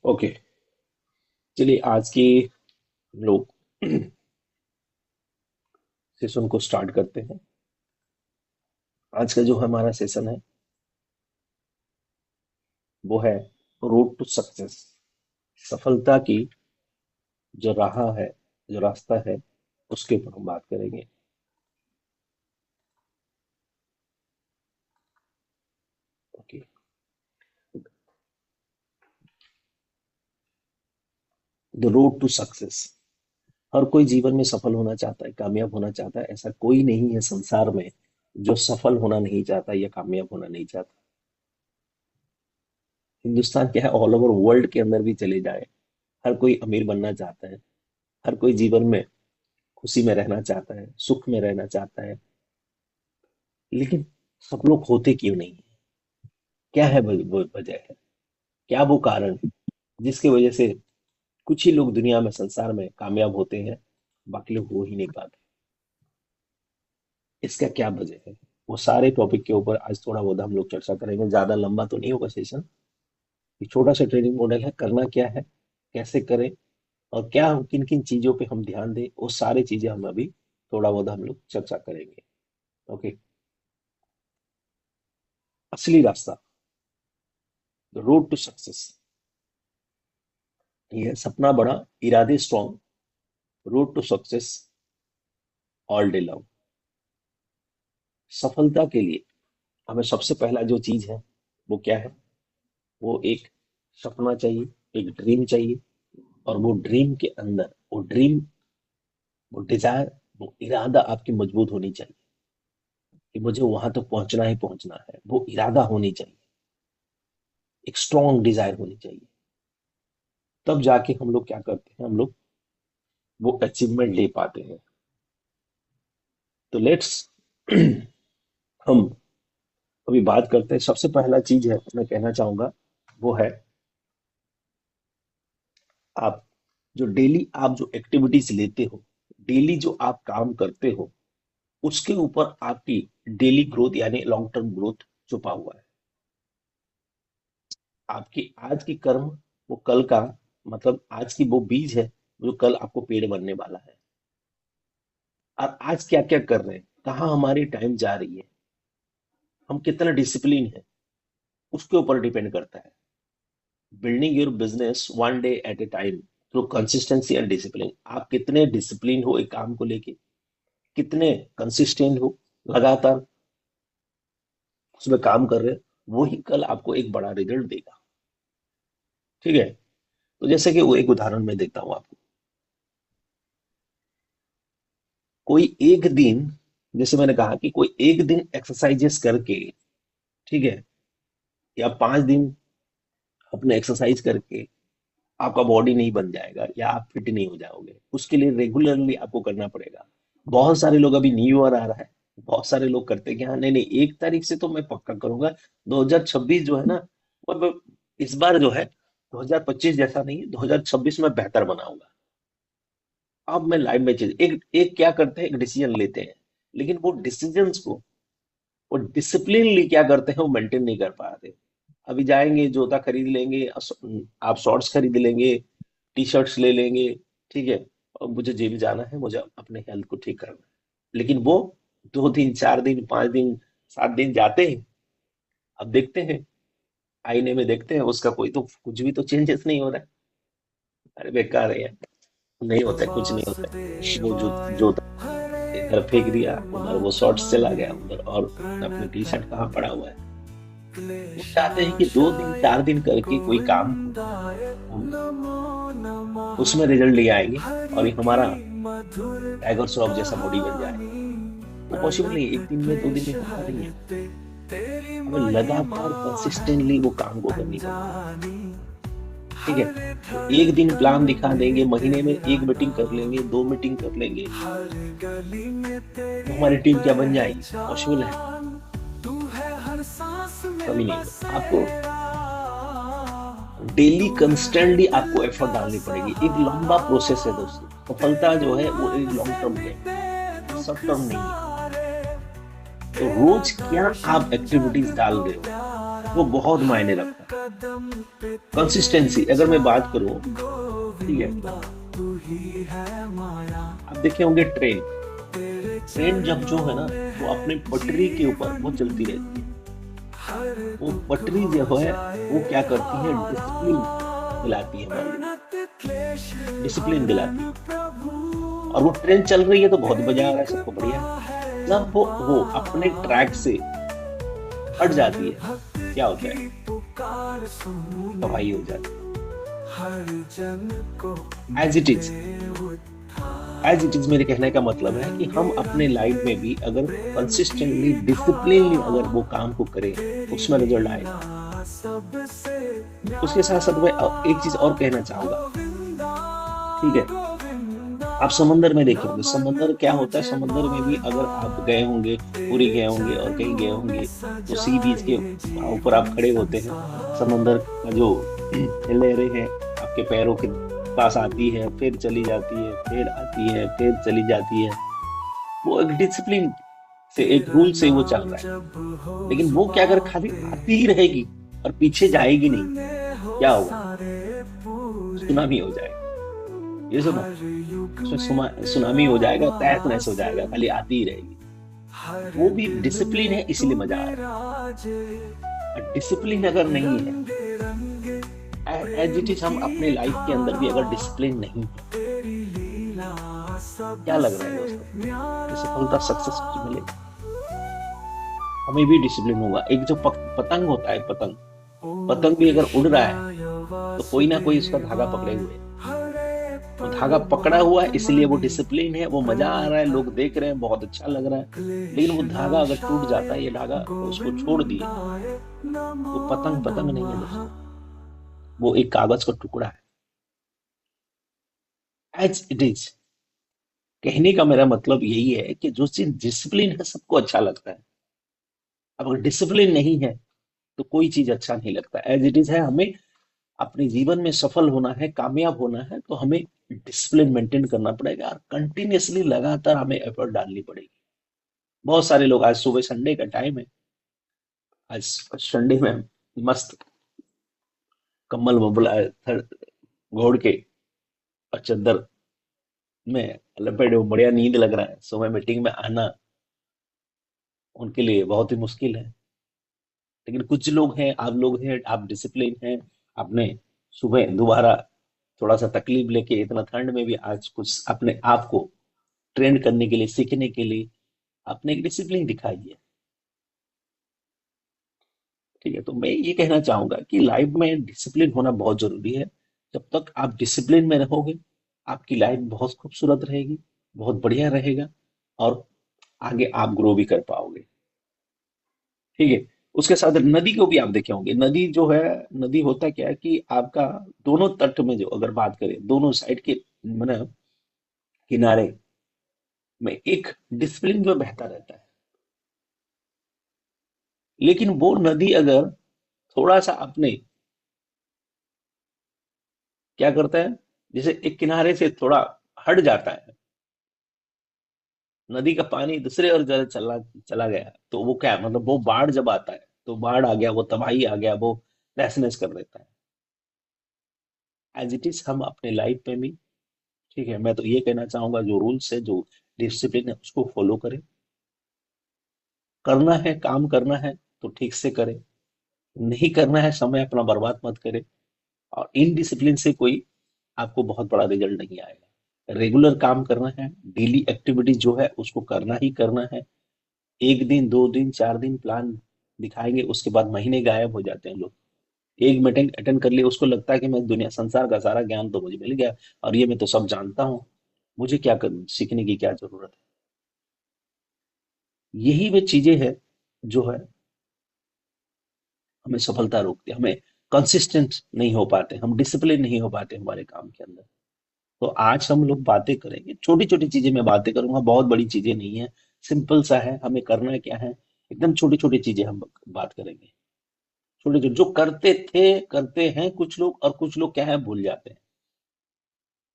Okay. चलिए आज की हम लोग सेशन को स्टार्ट करते हैं। आज का जो हमारा सेशन है वो है रोड टू सक्सेस। सफलता की जो राह है, जो रास्ता है, उसके ऊपर हम बात करेंगे। Okay. The road to success. हर कोई जीवन में सफल होना चाहता है, कामयाब होना चाहता है। ऐसा कोई नहीं है संसार में जो सफल होना नहीं चाहता या कामयाब होना नहीं चाहता। हिंदुस्तान क्या है, ऑल ओवर वर्ल्ड के अंदर भी चले जाए, हर कोई अमीर बनना चाहता है। हर कोई जीवन में खुशी में रहना चाहता है, सुख में रहना चाहता है। लेकिन सब लोग होते क्यों नहीं? क्या है वो वजह है? क्या वो कारण है जिसकी वजह से कुछ ही लोग दुनिया में, संसार में कामयाब होते हैं, बाकी लोग हो ही नहीं पाते? इसका क्या वजह है? वो सारे टॉपिक के ऊपर आज थोड़ा बहुत हम लोग चर्चा करेंगे। ज्यादा लंबा तो नहीं होगा सेशन। ये छोटा सा ट्रेनिंग मॉडल है। करना क्या है, कैसे करें, और क्या किन किन चीजों पे हम ध्यान दें, वो सारी चीजें हम अभी थोड़ा बहुत हम लोग चर्चा करेंगे। ओके। असली रास्ता, द रोड टू सक्सेस। ये है सपना बड़ा, इरादे strong, road to success all day long. सफलता के लिए हमें सबसे पहला जो चीज है वो क्या है? वो एक सपना चाहिए, एक ड्रीम चाहिए। और वो ड्रीम के अंदर, वो ड्रीम, वो डिजायर, वो इरादा आपकी मजबूत होनी चाहिए कि मुझे वहां तक पहुंचना ही पहुंचना है। वो इरादा होनी चाहिए, एक स्ट्रॉन्ग डिजायर होनी चाहिए। तब जाके हम लोग क्या करते हैं, हम लोग वो अचीवमेंट ले पाते हैं। तो लेट्स हम अभी बात करते हैं। सबसे पहला चीज है मैं कहना चाहूंगा वो है, आप जो डेली आप जो एक्टिविटीज लेते हो, डेली जो आप काम करते हो, उसके ऊपर आपकी डेली ग्रोथ यानी लॉन्ग टर्म ग्रोथ छुपा हुआ है। आपकी आज की कर्म वो कल का, मतलब आज की वो बीज है जो कल आपको पेड़ बनने वाला है। और आज क्या क्या कर रहे हैं, कहाँ हमारी टाइम जा रही है, हम कितना डिसिप्लिन है, उसके ऊपर डिपेंड करता है। Building your business one day at A time through consistency and discipline. आप कितने डिसिप्लिन हो एक काम को लेके, कितने कंसिस्टेंट हो, लगातार उसमें काम कर रहे हो, वो ही कल आपको एक बड़ा रिजल्ट देगा। ठीक है। तो जैसे कि वो एक उदाहरण मैं देता हूँ आपको। कोई एक दिन, जैसे मैंने कहा कि कोई एक दिन एक्सरसाइजेस करके, ठीक है, या 5 दिन अपने एक्सरसाइज करके आपका बॉडी नहीं बन जाएगा या आप फिट नहीं हो जाओगे। उसके लिए रेगुलरली आपको करना पड़ेगा। बहुत सारे लोग, अभी न्यू ईयर आ रहा है, बहुत सारे लोग करते हैं कि हाँ नहीं नहीं 1 तारीख से तो मैं पक्का करूंगा। 2026 जो है ना, वो इस बार जो है 2025 जैसा नहीं है, 2026 में बेहतर बनाऊंगा। अब मैं लाइफ में चीज एक एक क्या करते हैं, एक डिसीजन लेते हैं, लेकिन वो डिसीजंस को वो डिसिप्लिनली क्या करते हैं, वो मेंटेन नहीं कर पाते। अभी जाएंगे, जूता खरीद लेंगे, आप शॉर्ट्स खरीद लेंगे, टी शर्ट्स ले लेंगे, ठीक है, और मुझे जिम जाना है, मुझे अपने हेल्थ को ठीक करना है। लेकिन वो 2 दिन, 4 दिन, 5 दिन, 7 दिन जाते हैं। अब देखते हैं, आईने में देखते हैं, उसका कोई तो कुछ भी तो चेंजेस नहीं हो रहा है। अरे बेकार है यार, नहीं होता है, कुछ नहीं होता है। वो जो जूता इधर फेंक दिया, उधर वो शॉर्ट्स चला गया, उधर और अपने टी शर्ट कहाँ पड़ा हुआ है। वो चाहते हैं कि 2 दिन, 4 दिन करके कोई काम को हम उसमें रिजल्ट ले आएंगे और ये हमारा टाइगर श्रॉफ जैसा बॉडी बन जाए। वो पॉसिबल नहीं है, एक दिन में, 2 दिन में होता नहीं है। हमें लगातार कंसिस्टेंटली वो काम को करनी पड़ती है। ठीक है। तो एक दिन प्लान दिखा देंगे, महीने में एक मीटिंग कर लेंगे, 2 मीटिंग कर लेंगे, तो हमारी टीम क्या बन जाएगी? पॉसिबल है? कभी नहीं होगा। आपको डेली कंस्टेंटली आपको एफर्ट डालनी पड़ेगी। एक लंबा प्रोसेस है दोस्तों। सफलता जो है वो एक लॉन्ग टर्म गेम है, वो शॉर्ट टर्म नहीं है। तो रोज क्या आप एक्टिविटीज डाल रहे हो, वो बहुत मायने रखता है। कंसिस्टेंसी अगर मैं बात करूं, ठीक है, तो आप देखे होंगे ट्रेन। ट्रेन जब जो है ना, वो अपने पटरी के ऊपर वो चलती रहती है। वो पटरी जो है, वो क्या करती है, डिसिप्लिन दिलाती है हमारे लिए, डिसिप्लिन दिलाती है। और वो ट्रेन चल रही है तो बहुत मजा आ रहा है, सबको बढ़िया है। जब वो अपने ट्रैक से हट जाती है, क्या होता है, तबाही हो जाती है। एज इट इज मेरे कहने का मतलब है कि हम अपने लाइफ में भी अगर कंसिस्टेंटली डिसिप्लिनली अगर वो काम को करें, उसमें रिजल्ट आएगा। उसके साथ साथ मैं एक चीज और कहना चाहूंगा, ठीक है। आप समंदर में देखे होंगे, समंदर क्या होता है, समंदर में भी अगर आप गए होंगे, पूरी गए होंगे और कहीं गए होंगे, तो सी बीच के ऊपर आप खड़े होते हैं, समंदर का जो लहरें हैं आपके पैरों के पास आती है, फिर चली जाती है, फिर आती है, फिर चली जाती है। वो एक डिसिप्लिन से, एक रूल से वो चल रहा है। लेकिन वो क्या अगर खाली आती ही रहेगी और पीछे जाएगी नहीं, क्या होगा, सुनामी हो जाएगा। ये सुनो, उसमें सुनामी हो जाएगा, तहस नहस हो जाएगा, खाली आती ही रहेगी। वो भी डिसिप्लिन है, इसीलिए मजा आ रहा है। डिसिप्लिन अगर नहीं है, एज इट इज हम अपने लाइफ के अंदर भी अगर डिसिप्लिन नहीं है, क्या लग रहा है दोस्तों, ये सफलता सक्सेस मिलेगी? हमें भी डिसिप्लिन होगा। एक जो पतंग होता है, पतंग, पतंग भी अगर उड़ रहा है तो कोई ना कोई उसका धागा पकड़े हुए है। वो धागा पकड़ा हुआ है, इसलिए वो डिसिप्लिन है, वो मजा आ रहा है, लोग देख रहे हैं, बहुत अच्छा लग रहा है। लेकिन वो धागा अगर टूट जाता है, ये धागा उसको छोड़ दिए, तो पतंग पतंग नहीं है दोस्तों, वो एक कागज का टुकड़ा है। एज इट इज, कहने का मेरा मतलब यही है कि जो चीज डिसिप्लिन है सबको अच्छा लगता है। अब अगर डिसिप्लिन नहीं है तो कोई चीज अच्छा नहीं लगता। एज इट इज है, हमें अपने जीवन में सफल होना है, कामयाब होना है, तो हमें डिसिप्लिन मेंटेन करना पड़ेगा और कंटिन्यूअसली लगातार हमें एफर्ट डालनी पड़ेगी। बहुत सारे लोग, आज सुबह संडे का टाइम है, आज संडे में मस्त कम्बल वम्बल घोड़ के और चादर में लपेटे, बढ़िया नींद लग रहा है, सुबह मीटिंग में आना उनके लिए बहुत ही मुश्किल है। लेकिन कुछ लोग हैं, आप लोग हैं, आप डिसिप्लिन हैं, आपने सुबह दोबारा थोड़ा सा तकलीफ लेके इतना ठंड में भी आज कुछ अपने आप को ट्रेंड करने के लिए, सीखने के लिए आपने एक डिसिप्लिन दिखाई है। ठीक है, तो मैं ये कहना चाहूंगा कि लाइफ में डिसिप्लिन होना बहुत जरूरी है। जब तक आप डिसिप्लिन में रहोगे, आपकी लाइफ बहुत खूबसूरत रहेगी, बहुत बढ़िया रहेगा, और आगे आप ग्रो भी कर पाओगे। ठीक है। उसके साथ नदी को भी आप देखे होंगे, नदी जो है, नदी होता क्या है कि आपका दोनों तट में जो अगर बात करें, दोनों साइड के मतलब किनारे में एक डिसिप्लिन जो बहता रहता है। लेकिन वो नदी अगर थोड़ा सा अपने क्या करता है, जैसे एक किनारे से थोड़ा हट जाता है, नदी का पानी दूसरे और जगह चला चला गया, तो वो क्या है, मतलब वो बाढ़ जब आता है, तो बाढ़ आ गया, वो तबाही आ गया, वो तहस नहस कर देता है। एज इट इज हम अपने लाइफ में भी, ठीक है, मैं तो ये कहना चाहूंगा, जो रूल्स है, जो डिसिप्लिन है, उसको फॉलो करें। करना है, काम करना है तो ठीक से करें, नहीं करना है, समय अपना बर्बाद मत करें। और इनडिसिप्लिन से कोई आपको बहुत बड़ा रिजल्ट नहीं आएगा। रेगुलर काम करना है, डेली एक्टिविटीज जो है उसको करना ही करना है। एक दिन, दो दिन, चार दिन प्लान दिखाएंगे, उसके बाद महीने गायब हो जाते हैं लोग। एक मीटिंग अटेंड कर लिया, उसको लगता है कि मैं दुनिया संसार का सारा ज्ञान तो मुझे मिल गया, और ये मैं तो सब जानता हूँ, मुझे क्या सीखने की क्या जरूरत है। यही वे चीजें हैं जो है हमें सफलता रोकती है, हमें कंसिस्टेंट नहीं हो पाते, हम डिसिप्लिन नहीं हो पाते हमारे काम के अंदर। तो आज हम लोग बातें करेंगे, छोटी छोटी चीजें मैं बातें करूंगा, बहुत बड़ी चीजें नहीं है, सिंपल सा है, हमें करना क्या है, एकदम छोटी छोटी चीजें हम बात करेंगे। छोटे छोटे जो करते थे, करते हैं कुछ लोग, और कुछ लोग क्या है, भूल जाते हैं।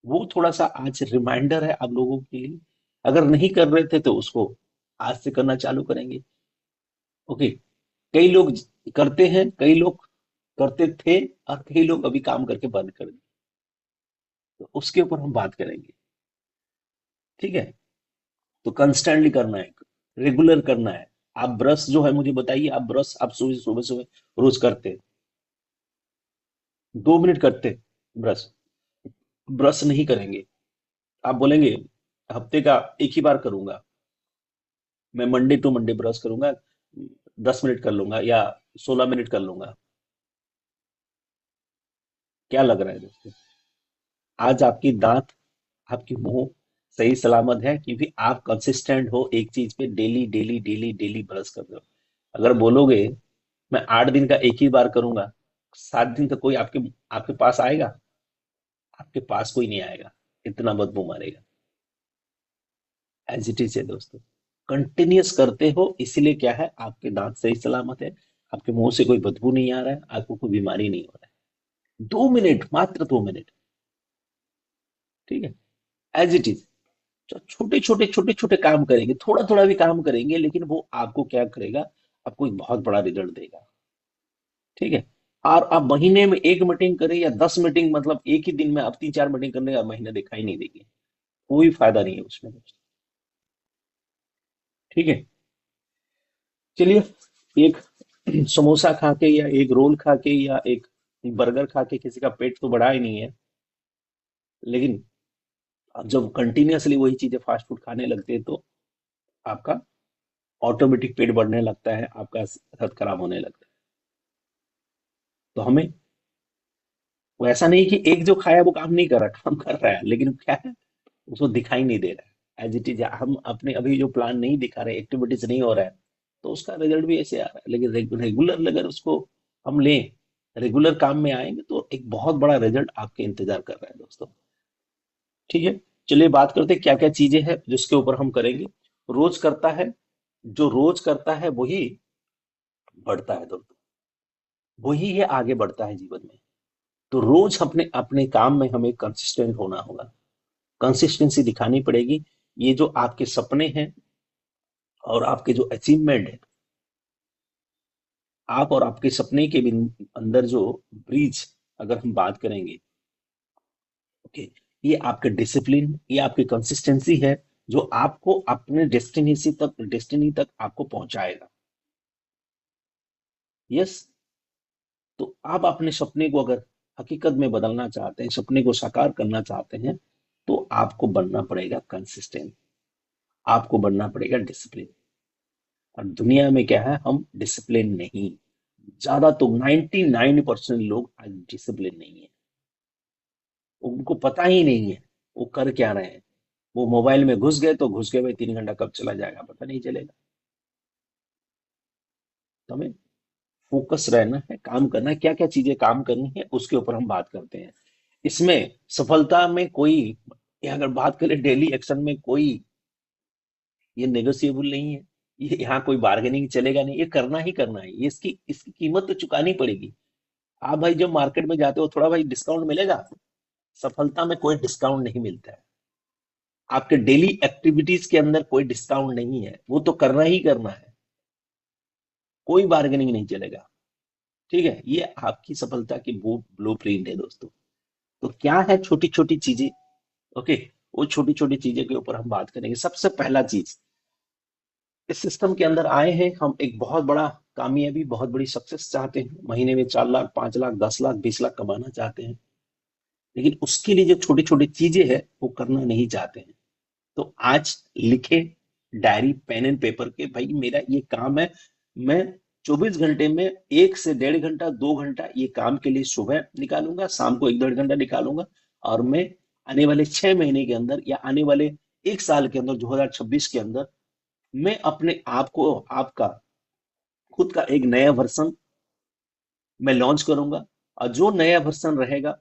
वो थोड़ा सा आज रिमाइंडर है आप लोगों के लिए। अगर नहीं कर रहे थे तो उसको आज से करना चालू करेंगे। ओके। कई लोग करते हैं कई लोग, करते थे, और कई लोग अभी काम करके बंद कर दिए। तो उसके ऊपर हम बात करेंगे। ठीक है। तो कंस्टेंटली करना है, रेगुलर करना है। आप ब्रश जो है मुझे बताइए, आप ब्रश आप सुबह सुबह सुबह रोज करते, 2 मिनट करते ब्रश? ब्रश नहीं करेंगे, आप बोलेंगे हफ्ते का एक ही बार करूंगा, मैं मंडे टू मंडे ब्रश करूंगा, 10 मिनट कर लूंगा या 16 मिनट कर लूंगा। क्या लग रहा है दोस्तों? आज आपकी दांत, आपकी मुंह सही सलामत है क्योंकि आप कंसिस्टेंट हो एक चीज पे, daily daily daily daily brush कर रहे हो। अगर बोलोगे मैं 8 दिन का एक ही बार करूंगा, 7 दिन तक कोई आपके आपके पास आएगा? आपके पास कोई नहीं आएगा, इतना बदबू मारेगा। एज इट इज है दोस्तों, कंटिन्यूस करते हो इसीलिए क्या है, आपके दांत सही सलामत है, आपके मुंह से कोई बदबू नहीं आ रहा है, आपको कोई बीमारी नहीं हो रहा है। 2 मिनट, मात्र 2 मिनट। ठीक है। As it is. छोटे छोटे छोटे छोटे काम करेंगे, थोड़ा थोड़ा भी काम करेंगे, लेकिन वो आपको क्या करेगा, आपको एक बहुत बड़ा रिजल्ट देगा। ठीक है। और आप महीने में एक मीटिंग करें या 10 मीटिंग, मतलब एक ही दिन में आप 3 4 मीटिंग करने का महीने दिखाई नहीं देगी, कोई फायदा नहीं है उसमें दोस्तों। ठीक है। चलिए, एक समोसा खा के या एक रोल खा के या एक बर्गर खा के किसी का पेट तो बढ़ा ही नहीं है, लेकिन आप जब कंटिन्यूअसली वही चीजें फास्ट फूड खाने लगते हैं तो आपका ऑटोमेटिक पेट बढ़ने लगता है, आपका सेहत खराब होने लगता है। तो हमें, वो ऐसा नहीं कि एक जो खाया वो काम नहीं कर रहा, काम कर रहा है, लेकिन क्या है, उसको दिखाई नहीं दे रहा है। एज इट इज, हम अपने अभी जो प्लान नहीं दिखा रहे, एक्टिविटीज नहीं हो रहा है, तो उसका रिजल्ट भी ऐसे आ रहा है। लेकिन रेगुलर अगर उसको हम लें, रेगुलर काम में आएंगे तो एक बहुत बड़ा रिजल्ट आपके इंतजार कर रहा है दोस्तों। ठीक है। चलिए बात करते हैं क्या क्या चीजें हैं जिसके ऊपर हम करेंगे। रोज करता है, जो रोज करता है वही बढ़ता है दोस्तों, वही ये आगे बढ़ता है जीवन में। तो रोज अपने अपने काम में हमें कंसिस्टेंट होना होगा, कंसिस्टेंसी दिखानी पड़ेगी। ये जो आपके सपने हैं और आपके जो अचीवमेंट है, आप और आपके सपने के अंदर जो ब्रिज, अगर हम बात करेंगे, ओके, ये आपके डिसिप्लिन, ये आपकी कंसिस्टेंसी है, जो आपको अपने डेस्टिनी तक आपको पहुंचाएगा। यस। तो आप अपने सपने को अगर हकीकत में बदलना चाहते हैं, सपने को साकार करना चाहते हैं, तो आपको बनना पड़ेगा कंसिस्टेंट, आपको बनना पड़ेगा डिसिप्लिन। और दुनिया में क्या है, हम डिसिप्लिन नहीं, ज्यादा तो 99% लोग आज डिसिप्लिन नहीं है। उनको पता ही नहीं है वो कर क्या रहे हैं। वो मोबाइल में घुस गए तो घुस गए, भाई 3 घंटा कब चला जाएगा पता नहीं चलेगा। तो हमें फोकस रहना है, काम करना है, क्या क्या चीजें काम करनी है उसके ऊपर हम बात करते हैं। इसमें सफलता में कोई, ये अगर बात करें डेली एक्शन में, कोई ये नेगोशिएबल नहीं है। ये यहाँ कोई बार्गेनिंग चलेगा नहीं, ये करना ही करना है, ये इसकी इसकी कीमत तो चुकानी पड़ेगी। आप भाई जब मार्केट में जाते हो थोड़ा भाई डिस्काउंट मिलेगा, सफलता में कोई डिस्काउंट नहीं मिलता है। आपके डेली एक्टिविटीज के अंदर कोई डिस्काउंट नहीं है, वो तो करना ही करना है, कोई बार्गेनिंग नहीं चलेगा। ठीक है। ये आपकी सफलता की ब्लू प्रिंट है दोस्तों। तो क्या है छोटी छोटी चीजें, ओके, वो छोटी छोटी चीजें के ऊपर हम बात करेंगे। सबसे पहला चीज, इस सिस्टम के अंदर आए हैं हम एक बहुत बड़ा कामयाबी, बहुत बड़ी सक्सेस चाहते हैं, महीने में 4 लाख, 5 लाख, 10 लाख, 20 लाख कमाना चाहते हैं, लेकिन उसके लिए जो छोटी छोटी चीजें हैं वो करना नहीं चाहते हैं। तो आज लिखे, डायरी पेन एंड पेपर के, भाई मेरा ये काम है, मैं 24 घंटे में 1 से 1.5 घंटा, 2 घंटा ये काम के लिए सुबह निकालूंगा, शाम को 1 1.5 घंटा निकालूंगा। और मैं आने वाले 6 महीने के अंदर या आने वाले 1 साल के अंदर, 2026 के अंदर, मैं अपने आप को, आपका खुद का एक नया वर्जन मैं लॉन्च करूंगा। और जो नया वर्जन रहेगा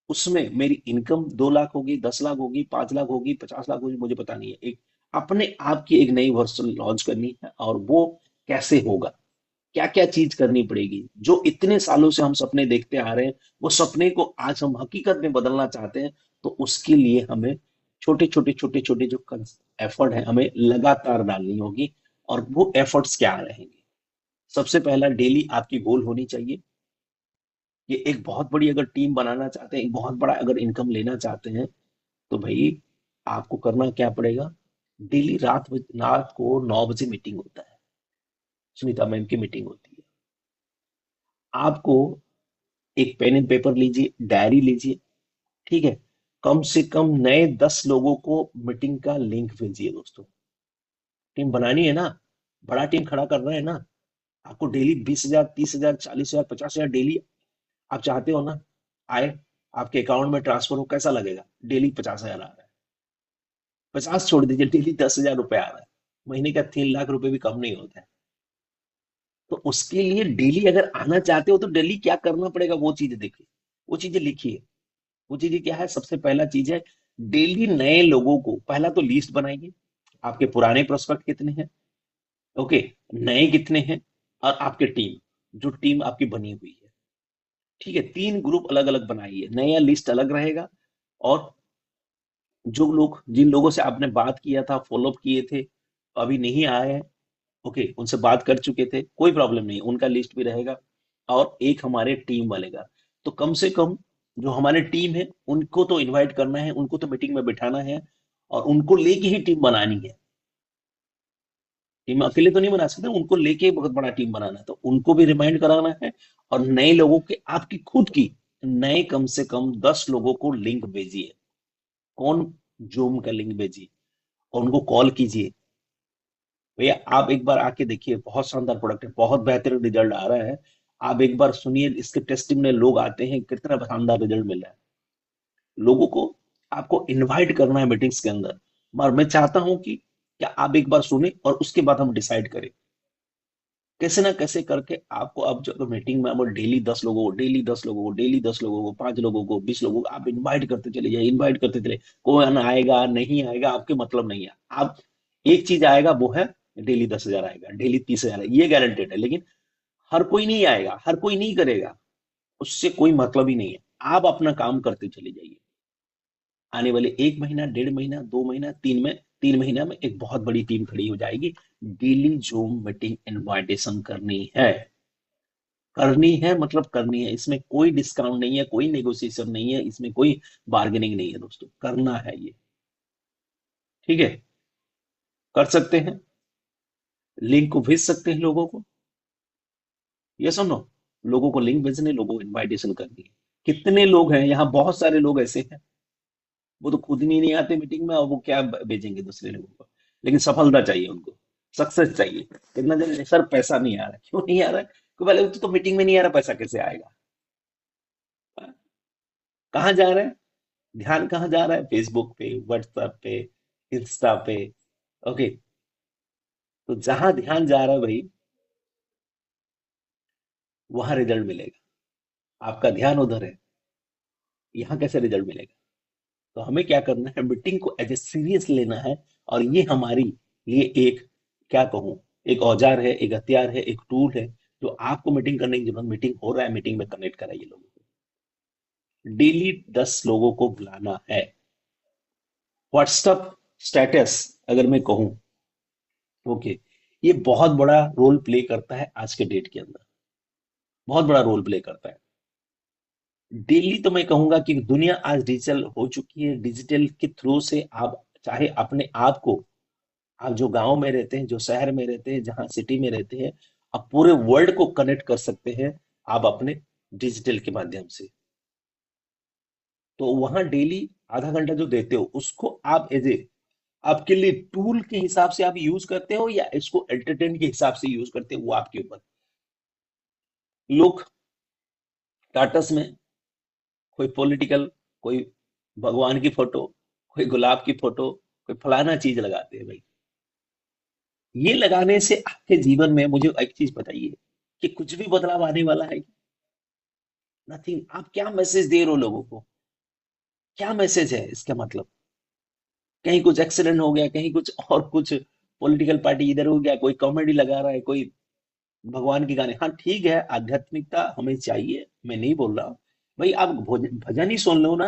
उसमें मेरी इनकम 2 लाख होगी, 10 लाख होगी, 5 लाख होगी, 50 लाख होगी, मुझे पता नहीं है। एक अपने आप की एक नई वर्जन लॉन्च करनी है। और वो कैसे होगा, क्या क्या चीज करनी पड़ेगी, जो इतने सालों से हम सपने देखते आ रहे हैं, वो सपने को आज हम हकीकत में बदलना चाहते हैं। तो उसके लिए हमें छोटे छोटे छोटे छोटे जो एफर्ट है हमें लगातार डालनी होगी। और वो एफर्ट्स क्या रहेंगे, सबसे पहला, डेली आपकी गोल होनी चाहिए। ये एक बहुत बड़ी अगर टीम बनाना चाहते हैं, एक बहुत बड़ा अगर इनकम लेना चाहते हैं, तो भाई आपको करना क्या पड़ेगा? डेली रात को 9 बजे मीटिंग होता है, सुनीता मैम की मीटिंग होती है। आपको एक पेन एंड पेपर लीजिए, डायरी लीजिए, ठीक है? कम से कम नए 10 लोगों को मीटिंग का लिंक भेजिए दोस्तों। टीम बनानी है ना, बड़ा टीम खड़ा करना है ना, आपको डेली 20,000, 30,000, 40,000, 50,000 डेली आप चाहते हो ना आए, आपके अकाउंट में ट्रांसफर हो, कैसा लगेगा? डेली 50,000 आ रहा है, 50 छोड़ दीजिए, डेली 10,000 रुपए आ रहा है, महीने का 3 लाख रुपए भी कम नहीं होता है। तो उसके लिए डेली अगर आना चाहते हो तो डेली क्या करना पड़ेगा वो चीजें देखिए, वो चीजें लिखिए। वो चीजें क्या है? सबसे पहला चीज है, डेली नए लोगों को पहला तो लिस्ट बनाइए, आपके पुराने प्रोस्पेक्ट कितने हैं, ओके, नए कितने हैं, और आपके टीम, जो टीम आपकी बनी हुई है, ठीक है, 3 ग्रुप अलग अलग बनाइए, नया लिस्ट अलग रहेगा। और जो लोग, जिन लोगों से आपने बात किया था, फॉलोअप किए थे, अभी नहीं आए हैं, ओके, उनसे बात कर चुके थे, कोई प्रॉब्लम नहीं, उनका लिस्ट भी रहेगा। और एक हमारे टीम बनेगा। तो कम से कम जो हमारे टीम है उनको तो इनवाइट करना है, उनको तो मीटिंग में बिठाना है, और उनको लेके ही टीम बनानी है। टीम अकेले तो नहीं बना सकते, उनको लेके बहुत बड़ा टीम बनाना है, तो उनको भी रिमाइंड कराना है। और नए लोगों के, आपकी खुद की नए कम से कम 10 लोगों को लिंक भेजिए। कौन? जूम का लिंक भेजिए, और उनको कॉल कीजिए। भैया आप एक बार आके देखिए, बहुत शानदार प्रोडक्ट है, बहुत बेहतरीन रिजल्ट आ रहा है। आप एक बार सुनिए, इसके टेस्टिंग में लोग आते हैं, कितना शानदार रिजल्ट मिल रहा है लोगों को। आपको इनवाइट करना है मीटिंग्स के अंदर। और मैं चाहता हूं कि क्या आप एक बार सुने और उसके बाद हम डिसाइड करें। कैसे ना कैसे करके आपको, अब जो मीटिंग में, अब डेली 10 लोगों को, डेली 10 लोगों को, डेली 10 लोगों को, 5 लोगों को, 20 लोगों को आप इनवाइट करते चले जाइए, इनवाइट करते चले। कौन आएगा नहीं आएगा आपके मतलब नहीं है। आप, एक चीज आएगा वो है, डेली 10,000 आएगा, डेली 30,000 ये गारंटेड है। लेकिन हर कोई नहीं आएगा, हर कोई नहीं करेगा, उससे कोई मतलब ही नहीं है। आप अपना काम करते चले जाइए। आने वाले 1 महीना, 1.5 महीना, 2 महीना, 3 महीना में एक बहुत बड़ी टीम खड़ी हो जाएगी। डेली जूम मीटिंग इनवाइटेशन करनी है, करनी है, मतलब करनी है। इसमें कोई डिस्काउंट नहीं है, कोई नेगोशिएशन नहीं है, इसमें कोई बार्गेनिंग नहीं है दोस्तों, करना है ये, ठीक है? कर सकते हैं, लिंक को भेज सकते हैं लोगों को, ये सुनो, लोगों को लिंक भेजने, लोगों को इनवाइटेशन करनी है। कितने लोग हैं यहाँ? बहुत सारे लोग ऐसे हैं, वो तो खुद ही नहीं आते मीटिंग में, और वो क्या भेजेंगे दूसरे लोगों को? लेकिन सफलता चाहिए उनको, सक्सेस चाहिए। कितना जन, सर पैसा नहीं आ रहा है, क्यों नहीं आ रहा है? क्योंकि पहले तो मीटिंग में नहीं आ रहा, पैसा कैसे आएगा? हाँ? कहाँ जा रहे हैं? ध्यान कहाँ जा रहा है? फेसबुक पे, व्हाट्सएप पे, इंस्टा पे, ओके। तो जहां ध्यान जा रहा है भाई, वहां रिजल्ट मिलेगा। आपका ध्यान उधर है, यहाँ कैसे रिजल्ट मिलेगा? तो हमें क्या करना है, मीटिंग को एज ए सीरियस लेना है। और ये हमारी लिए एक, क्या कहूँ, एक औजार है, एक हथियार है, एक टूल है, जो आपको मीटिंग करने की जरूरत, मीटिंग हो रहा है, मीटिंग में कनेक्ट कराइए लोगों को। डेली 10 लोगों को बुलाना है। व्हाट्सएप स्टेटस, अगर मैं कहूँ, ओके, ये बहुत बड़ा रोल प्ले करता है आज के डेट के अंदर, बहुत बड़ा रोल प्ले करता है। डेली तो मैं कहूंगा कि दुनिया आज डिजिटल हो चुकी है, डिजिटल के थ्रू से आप चाहे अपने आप को, आप जो गांव में रहते हैं, जो शहर में रहते हैं, जहां सिटी में रहते हैं, आप पूरे वर्ल्ड को कनेक्ट कर सकते हैं, आप अपने डिजिटल के माध्यम से। तो वहां डेली आधा घंटा जो देते हो, उसको आप एज ए, आपके लिए टूल के हिसाब से आप यूज करते हो, या इसको एंटरटेन के हिसाब से यूज करते हो, वो आपके ऊपर। लोग स्टाटस में कोई पॉलिटिकल, कोई भगवान की फोटो, कोई गुलाब की फोटो, कोई फलाना चीज लगाते हैं भाई। ये लगाने से आपके जीवन में, मुझे एक चीज बताइए, कि कुछ भी बदलाव आने वाला है? नथिंग। आप क्या मैसेज दे रहे हो लोगों को? क्या मैसेज है इसका मतलब? कहीं कुछ एक्सीडेंट हो गया, कहीं कुछ और कुछ, पॉलिटिकल पार्टी इधर हो गया, कोई कॉमेडी लगा रहा है, कोई भगवान के गाने। हाँ ठीक है, आध्यात्मिकता हमें चाहिए, मैं नहीं बोल रहा हूँ। भाई आप भजन ही सुन लो ना।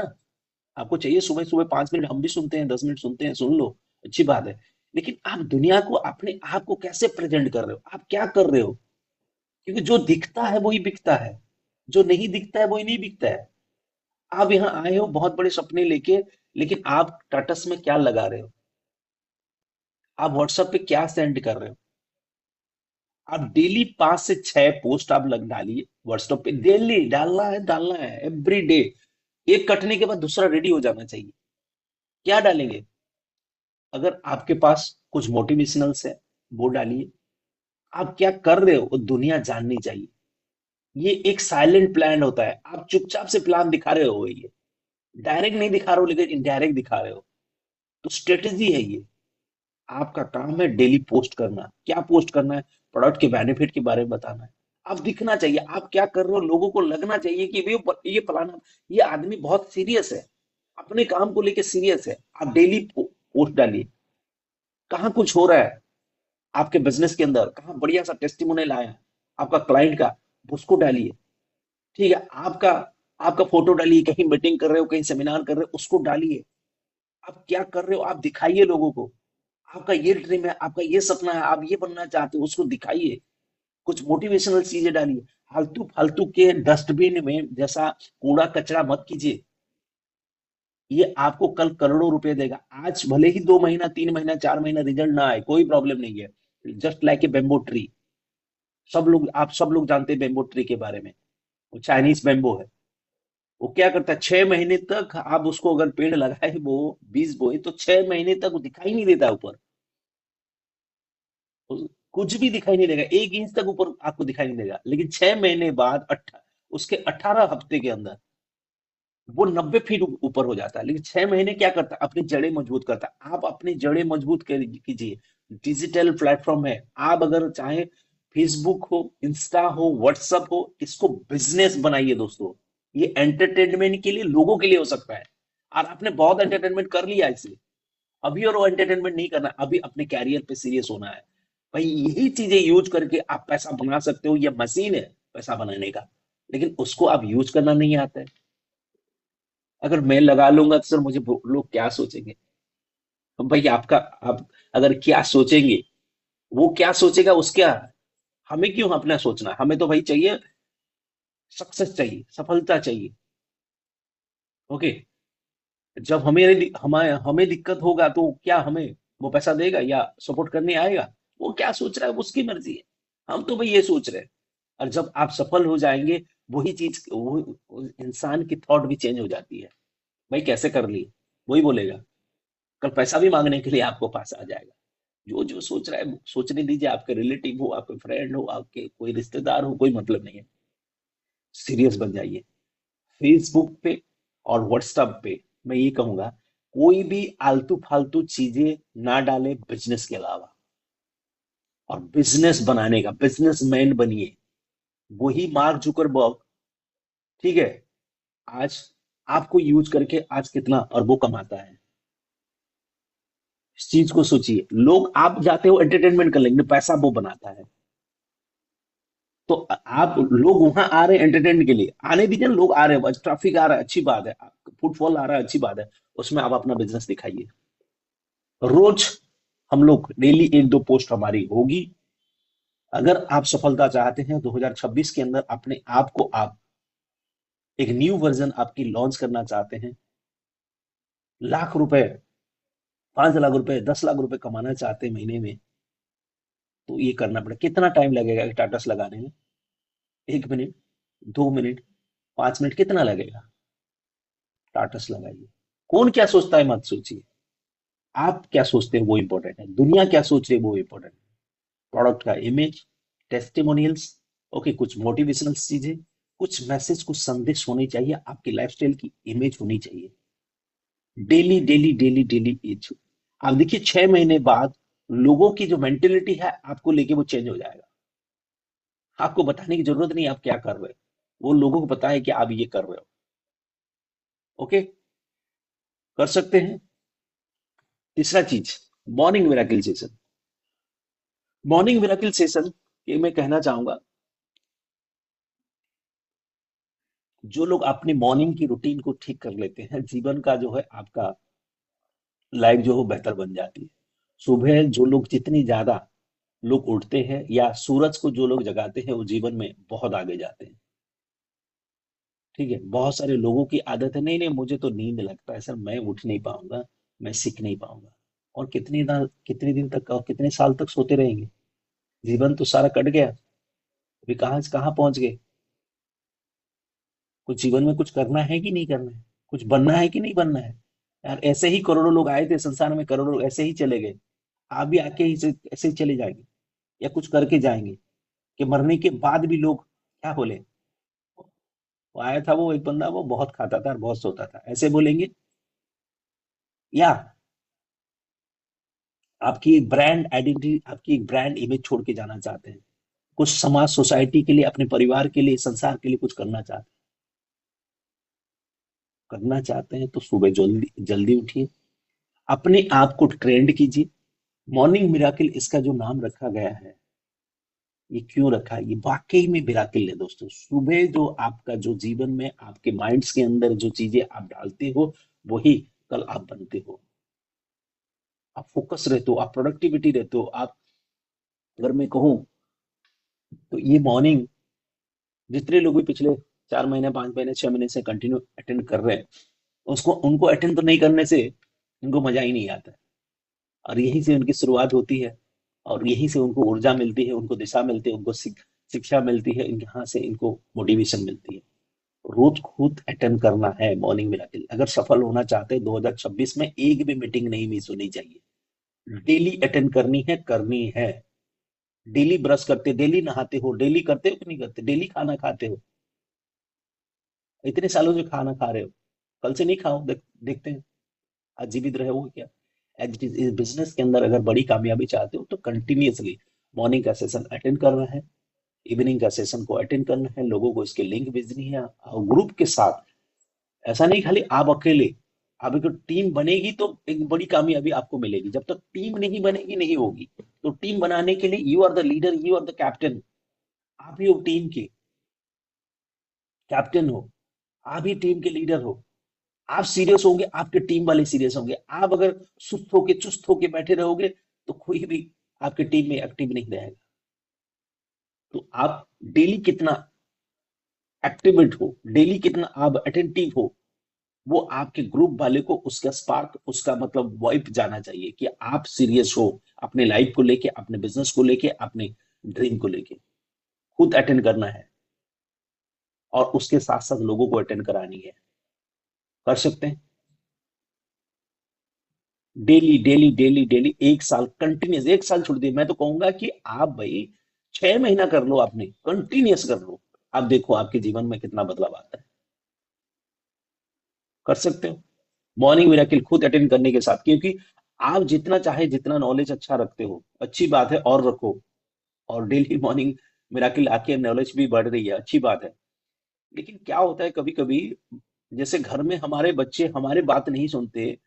आपको चाहिए सुबह सुबह 5 मिनट, हम भी सुनते हैं, 10 मिनट सुनते हैं, सुन लो, अच्छी बात है। लेकिन आप दुनिया को, अपने आप को कैसे प्रेजेंट कर रहे हो? आप क्या कर रहे हो? क्योंकि जो दिखता है वही बिकता है, जो नहीं दिखता है वही नहीं बिकता है। आप यहाँ आए हो बहुत बड़े सपने लेके, लेकिन आप टाटस में क्या लगा रहे हो? आप व्हाट्सएप पे क्या सेंड कर रहे हो? आप डेली 5 से 6 पोस्ट आप लग डालिए व्हाट्सएप पे, डेली डालना है, डालना है एवरी डे। एक कटने के बाद दूसरा रेडी हो जाना चाहिए। क्या डालेंगे? अगर आपके पास कुछ मोटिवेशनल्स है वो डालिए। आप क्या कर रहे हो वो दुनिया जाननी चाहिए। ये एक साइलेंट प्लान होता है, आप चुपचाप से प्लान दिखा रहे हो, ये डायरेक्ट नहीं दिखा रहे हो लेकिन इनडायरेक्ट दिखा रहे हो। तो स्ट्रेटेजी है ये। आपका काम है डेली पोस्ट करना। क्या पोस्ट करना है? प्रोडक्ट के बेनिफिट के बारे में बताना है। आप दिखना चाहिए आप क्या कर रहे हो, लोगों को लगना चाहिए कि ये फलाना, ये आदमी बहुत सीरियस है, अपने काम को लेके सीरियस है। आप डेली पोस्ट डालिए। कहाँ कुछ हो रहा है आपके बिजनेस के अंदर, कहाँ बढ़िया सा टेस्टिमोनियल आया आपका क्लाइंट का, उसको डालिए। ठीक है, आपका आपका फोटो डालिए, कहीं मीटिंग कर रहे हो, कहीं सेमिनार कर रहे हो, उसको डालिए। आप क्या कर रहे हो आप दिखाइए लोगों को। आपका ये ड्रीम है, आपका ये सपना है, आप ये बनना चाहते हो, उसको दिखाइए। कुछ मोटिवेशनल चीजें डालिए। फालतू फालतू के डस्टबिन में जैसा कूड़ा कचरा मत कीजिए। ये आपको कल करोड़ों रुपए देगा। आज भले ही 2 महीना 3 महीना 4 महीना रिजल्ट ना आए, कोई प्रॉब्लम नहीं है। Just like a bamboo tree. आप सब लोग जानते हैं बेम्बो ट्री के बारे में। वो चाइनीज बेम्बो है। वो क्या करता है, 6 महीने तक आप उसको अगर पेड़ लगाए, वो बीज बोए, तो 6 महीने तक वो दिखाई नहीं देता ऊपर। कुछ भी दिखाई नहीं देगा, 1 इंच तक ऊपर आपको दिखाई नहीं देगा। लेकिन 6 महीने बाद उसके 18 हफ्ते के अंदर वो 90 फीट ऊपर हो जाता है। लेकिन 6 महीने क्या करता है, अपनी जड़ें मजबूत करता है। आप अपनी जड़ें मजबूत कीजिए। डिजिटल प्लेटफॉर्म है, आप अगर चाहे फेसबुक हो, इंस्टा हो, व्हाट्सअप हो, इसको बिजनेस बनाइए दोस्तों। ये एंटरटेनमेंट के लिए, लोगों के लिए हो सकता है। और आपने बहुत एंटरटेनमेंट कर लिया इसे, अभी और वो एंटरटेनमेंट नहीं करना, अभी अपने कैरियर पे सीरियस होना है। भाई यही चीजें यूज करके आप पैसा बना सकते हो, ये मशीन है पैसा बनाने का। लेकिन उसको आप यूज करना नहीं आता है। अगर मैं लगा लूंगा तो सर मुझे लोग क्या सोचेंगे? तो भाई आपका, आप अगर क्या सोचेंगे, वो क्या सोचेगा उसका, हमें क्यों अपना सोचना? हमें तो भाई चाहिए, सक्सेस चाहिए, सफलता चाहिए। ओके। जब हमें हमें दिक्कत होगा तो क्या हमें वो पैसा देगा या सपोर्ट करने आएगा? वो क्या सोच रहा है उसकी मर्जी है। हम तो भाई ये सोच रहे हैं। और जब आप सफल हो जाएंगे, वही चीज वो इंसान की थॉट भी चेंज हो जाती है। भाई कैसे कर ली, वही बोलेगा। कल पैसा भी मांगने के लिए आपको पास आ जाएगा। जो जो सोच रहा है सोचने दीजिए। आपके रिलेटिव हो, आपके फ्रेंड हो, आपके कोई रिश्तेदार हो, कोई मतलब नहीं है। सीरियस बन जाइए। फेसबुक पे और व्हाट्सएप पे मैं ये कहूंगा, कोई भी आलतू फालतू चीजें ना डाले बिजनेस के अलावा। और बिजनेस बनाने का बिजनेसमैन बनिए। वही मार्क जुकरबर्ग, ठीक है, आज आपको यूज करके आज कितना अरबों कमाता है। इस चीज को सोचिए। लोग, आप जाते हो एंटरटेनमेंट कर लेंगे, पैसा वो बनाता है। तो आप, लोग वहां आ रहे हैं एंटरटेनमेंट के लिए, आने दीजिए ना, लोग आ रहे हैं, ट्रैफिक आ रहा है, अच्छी बात है, फुटफॉल आ रहा है, अच्छी बात है। उसमें आप अपना बिजनेस दिखाइए। रोज हम लोग डेली 1-2 पोस्ट हमारी होगी। अगर आप सफलता चाहते हैं 2026 के अंदर, अपने आप को आप एक न्यू वर्जन आपकी लॉन्च करना चाहते हैं, लाख रुपए, 5 लाख रुपए, 10 लाख रुपए कमाना चाहते हैं महीने में, तो ये करना पड़ेगा। कितना टाइम लगेगा टाटस लगाने में? 1 मिनट, 2 मिनट, 5 मिनट, कितना लगेगा? टाटस लगाइए। कौन क्या सोचता है मत सोचिए। आप क्या सोचते हैं वो इंपॉर्टेंट है, दुनिया क्या सोच रही है वो इंपॉर्टेंट है। प्रोडक्ट का इमेज, टेस्टिमोनियल्स, ओके, कुछ मोटिवेशनल चीजें, कुछ मैसेज, कुछ संदेश होनी चाहिए, आपकी लाइफस्टाइल की इमेज होनी चाहिए। Daily daily daily daily as. आप देखिए 6 महीने बाद लोगों की जो मेंटेलिटी है आपको लेके वो चेंज हो जाएगा। आपको बताने की जरूरत नहीं आप क्या कर रहे हो, वो लोगों को पता है कि आप ये कर रहे हो। ओके, कर सकते हैं। तीसरा चीज, morning miracle session. Morning miracle session ये मैं कहना चाहूंगा, जो लोग अपनी मॉर्निंग की रूटीन को ठीक कर लेते हैं, जीवन का जो है आपका लाइफ जो है बेहतर बन जाती है। सुबह जो लोग जितनी ज्यादा लोग उठते हैं, या सूरज को जो लोग जगाते हैं वो जीवन में बहुत आगे जाते हैं। ठीक है, बहुत सारे लोगों की आदत है, नहीं नहीं मुझे तो नींद लगता है सर, मैं उठ नहीं पाऊंगा, मैं सीख नहीं पाऊंगा। और कितने दिन तक और कितने साल तक सोते रहेंगे? जीवन तो सारा कट गया। अभी कहाँ से कहाँ पहुंच गए? कुछ जीवन में कुछ करना है कि नहीं करना है? कुछ बनना है कि नहीं बनना है? यार ऐसे ही करोड़ों लोग आए थे संसार में, करोड़ों लोग ऐसे ही चले गए। आप भी आके ऐसे ही चले जाएंगे, या कुछ करके जाएंगे? कि मरने के बाद भी लोग क्या बोले, वो आया था वो एक बंदा, वो बहुत खाता था और बहुत सोता था, ऐसे बोलेंगे? या आपकी एक ब्रांड आइडेंटिटी, आपकी एक ब्रांड इमेज छोड़ के जाना चाहते हैं? कुछ समाज सोसाइटी के लिए, अपने परिवार के लिए, संसार के लिए कुछ करना चाहते हैं तो सुबह जल्दी जल्दी उठिए, अपने आप को ट्रेंड कीजिए। मॉर्निंग मिराकिल इसका जो नाम रखा गया है, ये क्यों रखा है? ये वाकई में मिराकिल है दोस्तों। सुबह जो आपका जो जीवन में आपके माइंड्स के अंदर जो चीजें आप डालते हो, वही कल आप बनते हो। आप फोकस रहते हो, आप प्रोडक्टिविटी रहते हो। आप, अगर मैं कहूँ तो ये मॉर्निंग जितने लोग भी पिछले 4 महीने, 5 महीने, 6 महीने से कंटिन्यू अटेंड कर रहे हैं, उसको उनको अटेंड तो नहीं करने से उनको मजा ही नहीं आता है। और यहीं से उनकी शुरुआत होती है, और यहीं से उनको ऊर्जा मिलती है, उनको दिशा मिलती है, उनको शिक्षा मिलती है, यहाँ से इनको मोटिवेशन मिलती है। रोज खुद अटेंड करना है मॉर्निंग मिराकल। अगर सफल होना चाहते हैं 2026 में, एक भी मीटिंग नहीं मिस होनी चाहिए। डेली अटेंड करनी है, करनी है। डेली ब्रश करते, डेली नहाते हो, डेली करते हो कि नहीं करते? डेली खाना खाते हो? इतने सालों से खाना खा रहे हो, कल से नहीं खाओ, देखते हैं आज जीवित रहे हो क्या? एज इट इज, इस बिजनेस के अंदर अगर बड़ी कामयाबी चाहते हो तो कंटिन्यूअसली मॉर्निंग का सेशन अटेंड करना है, इवनिंग का सेशन को अटेंड करना है, लोगों को इसके लिंक भेजनी है, और ग्रुप के साथ। ऐसा नहीं खाली आप अकेले। आप एक टीम बनेगी तो एक बड़ी कामयाबी आपको मिलेगी। जब तक टीम नहीं बनेगी, नहीं होगी। तो टीम बनाने के लिए you are the leader, you are the captain. आप ही हो टीम के कैप्टन हो, आप ही टीम के लीडर हो। आप सीरियस होंगे, आपके टीम वाले सीरियस होंगे। आप अगर सुस्त होके, चुस्त होके बैठे रहोगे, तो कोई भी आपके टीम में एक्टिव नहीं रहेगा। तो आप डेली कितना एक्टिवेट हो, डेली कितना आप अटेंटिव हो, वो आपके ग्रुप वाले को उसका स्पार्क, उसका मतलब वाइब जाना चाहिए कि आप सीरियस हो अपने लाइफ को लेके, अपने बिजनेस को लेके, अपने ड्रीम को लेके। खुद अटेंड करना है, और उसके साथ साथ लोगों को अटेंड करानी है। कर सकते हैं? डेली डेली डेली डेली, 1 साल कंटिन्यूस, 1 साल छोड़ दिए, मैं तो कहूंगा कि आप भाई 6 महीना कर लो, आपने कंटिन्यूस कर लो। आप देखो आपके जीवन में कितना बदलाव आता है। कर सकते हो मॉर्निंग मिरेकल खुद अटेंड करने के साथ, क्योंकि आप जितना चाहे, जितना नॉलेज अच्छा रखते हो, अच्छी बात है, और रखो। और डेली मॉर्निंग मिरेकल आके नॉलेज भी बढ़ रही है, अच्छी बात है। लेकिन क्या होता है कभी कभी, जैसे घर में हमारे बच्चे हमारे बात नहीं सुनते।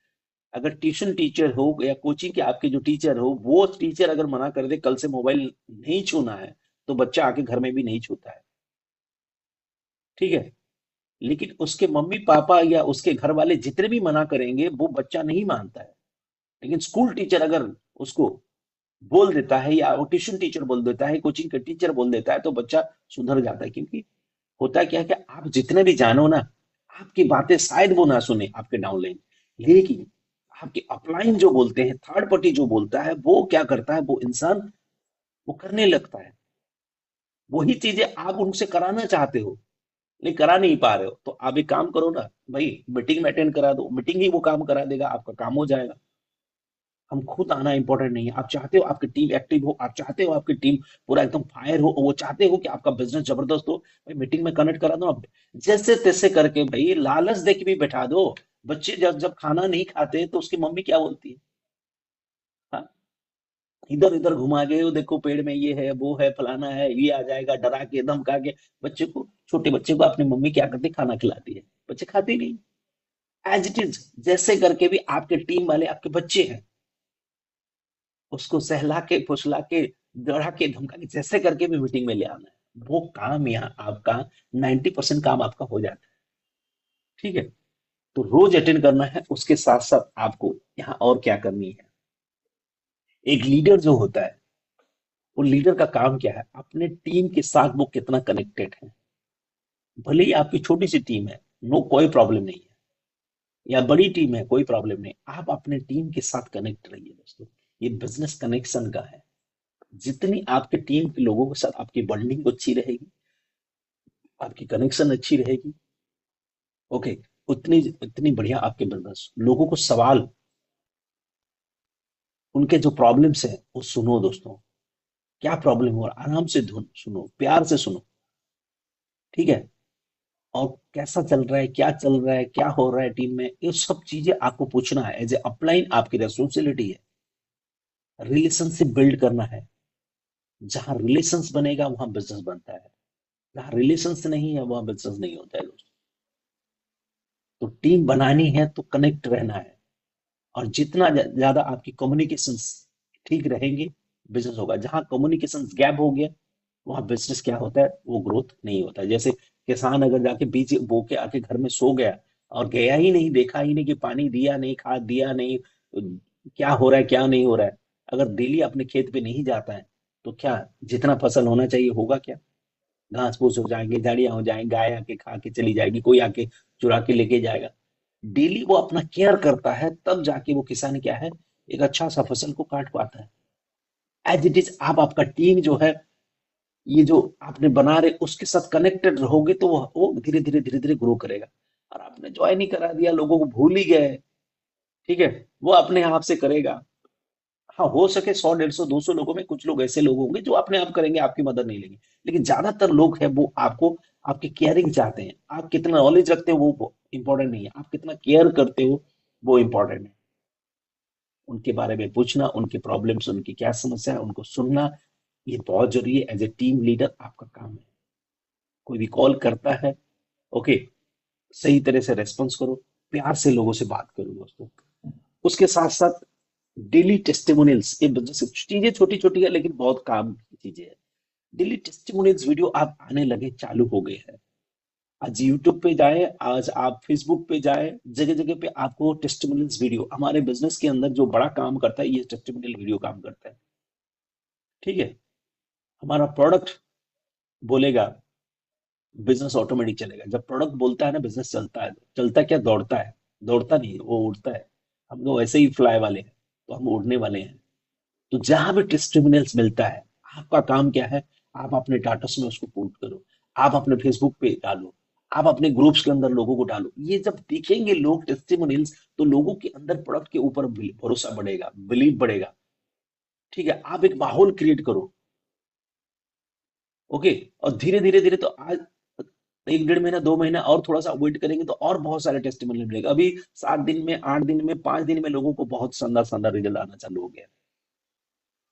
अगर ट्यूशन टीचर हो या कोचिंग के आपके जो टीचर हो, वो टीचर अगर मना कर दे कल से मोबाइल नहीं छूना है, तो बच्चा आके घर में भी नहीं छूता है। ठीक है। लेकिन उसके मम्मी पापा या उसके घर वाले जितने भी मना करेंगे, वो बच्चा नहीं मानता है। लेकिन स्कूल टीचर अगर उसको बोल देता है, या वो ट्यूशन टीचर बोल देता है, कोचिंग का टीचर बोल देता है, तो बच्चा सुधर जाता है। क्योंकि होता क्या है कि आप जितने भी जानो ना, आपकी बातें शायद वो ना सुने, आपके डाउनलाइन। लेकिन आपके अपलाइन जो बोलते हैं, थर्ड पार्टी जो बोलता है, वो क्या करता है, वो इंसान वो करने लगता है। वही चीजें आप उनसे कराना चाहते हो, लेकिन करा नहीं पा रहे हो। तो आप एक काम करो ना भाई, मीटिंग में अटेंड करा दो, मीटिंग ही वो काम करा देगा, आपका काम हो जाएगा। हम खुद आना इंपॉर्टेंट नहीं है। आप चाहते हो आपकी टीम एक्टिव हो, आप चाहते हो आपकी टीम पूरा एकदम फायर हो, वो चाहते हो कि आपका बिजनेस जबरदस्त हो, भाई मीटिंग में कनेक्ट करा दो आप। जैसे तैसे करके भाई लालच दे के भी बैठा दो। बच्चे जब जब खाना नहीं खाते तो उसकी मम्मी क्या बोलती है? हाँ, इधर इधर घुमा के, वो देखो पेड़ में ये है, वो है, फलाना है, ये आ जाएगा, डरा के धमका के बच्चे को, छोटे बच्चे को अपनी मम्मी क्या करती, खाना खिलाती है। बच्चे खाते नहीं। एज इट इज, जैसे करके भी आपके टीम वाले आपके बच्चे हैं, उसको सहला के, फुसला के, डरा के, धमका के, जैसे करके भी मीटिंग में ले आना है। वो काम यहाँ आपका 90% काम आपका हो जाता है। ठीक है। तो रोज अटेंड करना है, उसके साथ साथ आपको यहाँ और क्या करनी है। एक लीडर जो होता है, वो लीडर का काम क्या है, अपने टीम के साथ वो कितना कनेक्टेड है। भले ही आपकी छोटी सी टीम है, नो कोई प्रॉब्लम नहीं है, या बड़ी टीम है कोई प्रॉब्लम नहीं, आप अपने टीम के साथ कनेक्ट रहिए दोस्तों। ये बिजनेस कनेक्शन का है। जितनी आपके टीम के लोगों के साथ आपकी बॉन्डिंग अच्छी रहेगी, आपकी कनेक्शन अच्छी रहेगी, ओके, उतनी इतनी बढ़िया आपके बिजनेस। लोगों को सवाल, उनके जो प्रॉब्लम्स है वो सुनो दोस्तों। क्या प्रॉब्लम हो रहा है, आराम से सुनो, प्यार से सुनो, ठीक है। और कैसा चल रहा है, क्या चल रहा है, क्या हो रहा है टीम में, ये सब चीजें आपको पूछना है। एज ए अपलाइन आपकी रेस्पॉन्सिबिलिटी है। रिलेशनशिप बिल्ड करना है। जहां रिलेशंस बनेगा वहां बिजनेस बनता है। जहां रिलेशंस नहीं है वहां बिजनेस नहीं होता है दोस्तों। तो टीम बनानी है तो कनेक्ट रहना है। और जितना ज्यादा आपकी कम्युनिकेशन ठीक रहेंगे, बिजनेस होगा। जहां कम्युनिकेशन गैप हो गया, वहां बिजनेस क्या होता है, वो ग्रोथ नहीं होता है। जैसे किसान अगर जाके बीज बो के आके घर में सो गया और गया ही नहीं, देखा ही नहीं कि पानी दिया नहीं, खाद दिया नहीं, क्या हो रहा है क्या नहीं हो रहा है, अगर डेली अपने खेत पे नहीं जाता है, तो क्या जितना फसल होना चाहिए होगा क्या? घास फूस हो जाएंगे, झाड़ियां हो जाएंगी, गाय आके खा के चली जाएगी, कोई आके चुरा के लेके जाएगा। डेली वो अपना केयर करता है, तब जाके वो किसान क्या है, एक अच्छा सा फसल को काट पाता है। एज इट इज आप, आपका टीम जो है, ये जो आपने बना रहे उसके साथ कनेक्टेड रहोगे तो वो धीरे धीरे धीरे धीरे ग्रो करेगा। और आपने ज्वाइन ही करा दिया, लोगों को भूल ही गए, ठीक है, वो अपने आप से करेगा। हाँ, हो सके 100 150 200 लोगों में कुछ लोग ऐसे लोग होंगे जो अपने आप करेंगे, आपकी मदद नहीं लेंगे। लेकिन ज्यादातर लोग हैं वो आपको, आपकी केयरिंग चाहते हैं। आप कितना नॉलेज रखते हो वो इंपॉर्टेंट नहीं है, आप कितना केयर करते हो वो इंपॉर्टेंट है। उनके बारे में पूछना, उनकी प्रॉब्लम्स, उनकी क्या समस्या है, उनको सुनना, ये बहुत जरूरी है। एज ए टीम लीडर आपका काम है। कोई भी कॉल करता है, ओके, सही तरह से रेस्पॉन्स करो, प्यार से लोगों से बात करो दोस्तों। उसके साथ साथ डेली टेस्टिमोनियल्स, ये जैसे चीजें छोटी छोटी है लेकिन बहुत काम की चीजें है। डेली टेस्टिमोनियल्स वीडियो आप आने लगे, चालू हो गए हैं। आज यूट्यूब पे जाए, आज आप फेसबुक पे जाए, जगह जगह पे आपको टेस्टिमोनियल्स वीडियो। हमारे बिजनेस के अंदर जो बड़ा काम करता है, ये टेस्टिमोनियल वीडियो काम करता है, ठीक है। हमारा प्रोडक्ट बोलेगा, बिजनेस ऑटोमेटिक चलेगा। जब प्रोडक्ट बोलता है ना, बिजनेस चलता है। चलता क्या, दौड़ता है। दौड़ता नहीं, वो उड़ता है। हम लोग ऐसे ही फ्लाई वाले हैं, तो हम उड़ने वाले हैं। तो जहां भी टेस्टिमोनियल्स मिलता है, आपका काम क्या है, आप अपने टाटस में उसको पोस्ट करो, आप अपने फेसबुक पे डालो, आप अपने ग्रुप्स के अंदर लोगों को डालो। ये जब देखेंगे लोग टेस्टिमोनियल्स, तो लोगों के अंदर प्रोडक्ट के ऊपर भरोसा बढ़ेगा, बिलीव बढ़ेगा, ठीक है। आप एक माहौल क्रिएट करो, ओके। और धीरे धीरे धीरे तो आज 1 1.5 महीना 2 महीना और थोड़ा सा वेट करेंगे तो और बहुत सारे टेस्टिमोनियल मिलेगा। अभी 7 दिन में, 8 दिन में, 5 दिन में लोगों को बहुत शानदार शानदार रिजल्ट आना चालू हो गया।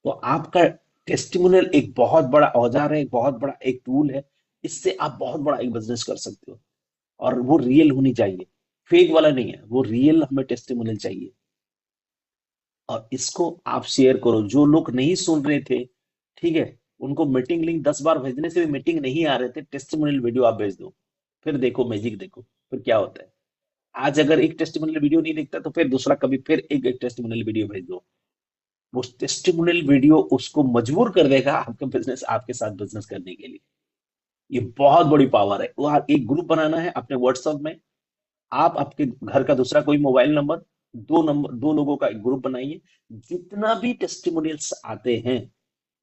तो आपका टेस्टिमोनियल एक बहुत बड़ा औजार है, एक बहुत बड़ा एक टूल है। इससे आप बहुत बड़ा एक बिजनेस कर सकते हो। और वो रियल होनी चाहिए, फेक वाला नहीं है, वो रियल हमें टेस्टिमोनियल चाहिए। और इसको आप शेयर करो। जो लोग नहीं सुन रहे थे, ठीक है, उनको मीटिंग लिंक 10 बार भेजने से भी मीटिंग नहीं आ रहे थे, टेस्टिमोनियल वीडियो आप भेज दो। फिर देखो मैजिक, देखो फिर क्या होता है। आज अगर एक टेस्टिमोनियल वीडियो नहीं दिखता, तो फिर दूसरा कभी फिर एक टेस्टिमोनियल वीडियो भेज दो। वो टेस्टिमोनियल वीडियो उसको मजबूर कर देगा आपका बिजनेस, आपके साथ बिजनेस करने के लिए। ये बहुत बड़ी पावर है। वो एक ग्रुप बनाना है अपने व्हाट्सएप में। आप आपके घर का दूसरा कोई मोबाइल नंबर, 2 नंबर, 2 लोगों का एक ग्रुप बनाइए। जितना भी टेस्टिमोनियल्स आते हैं,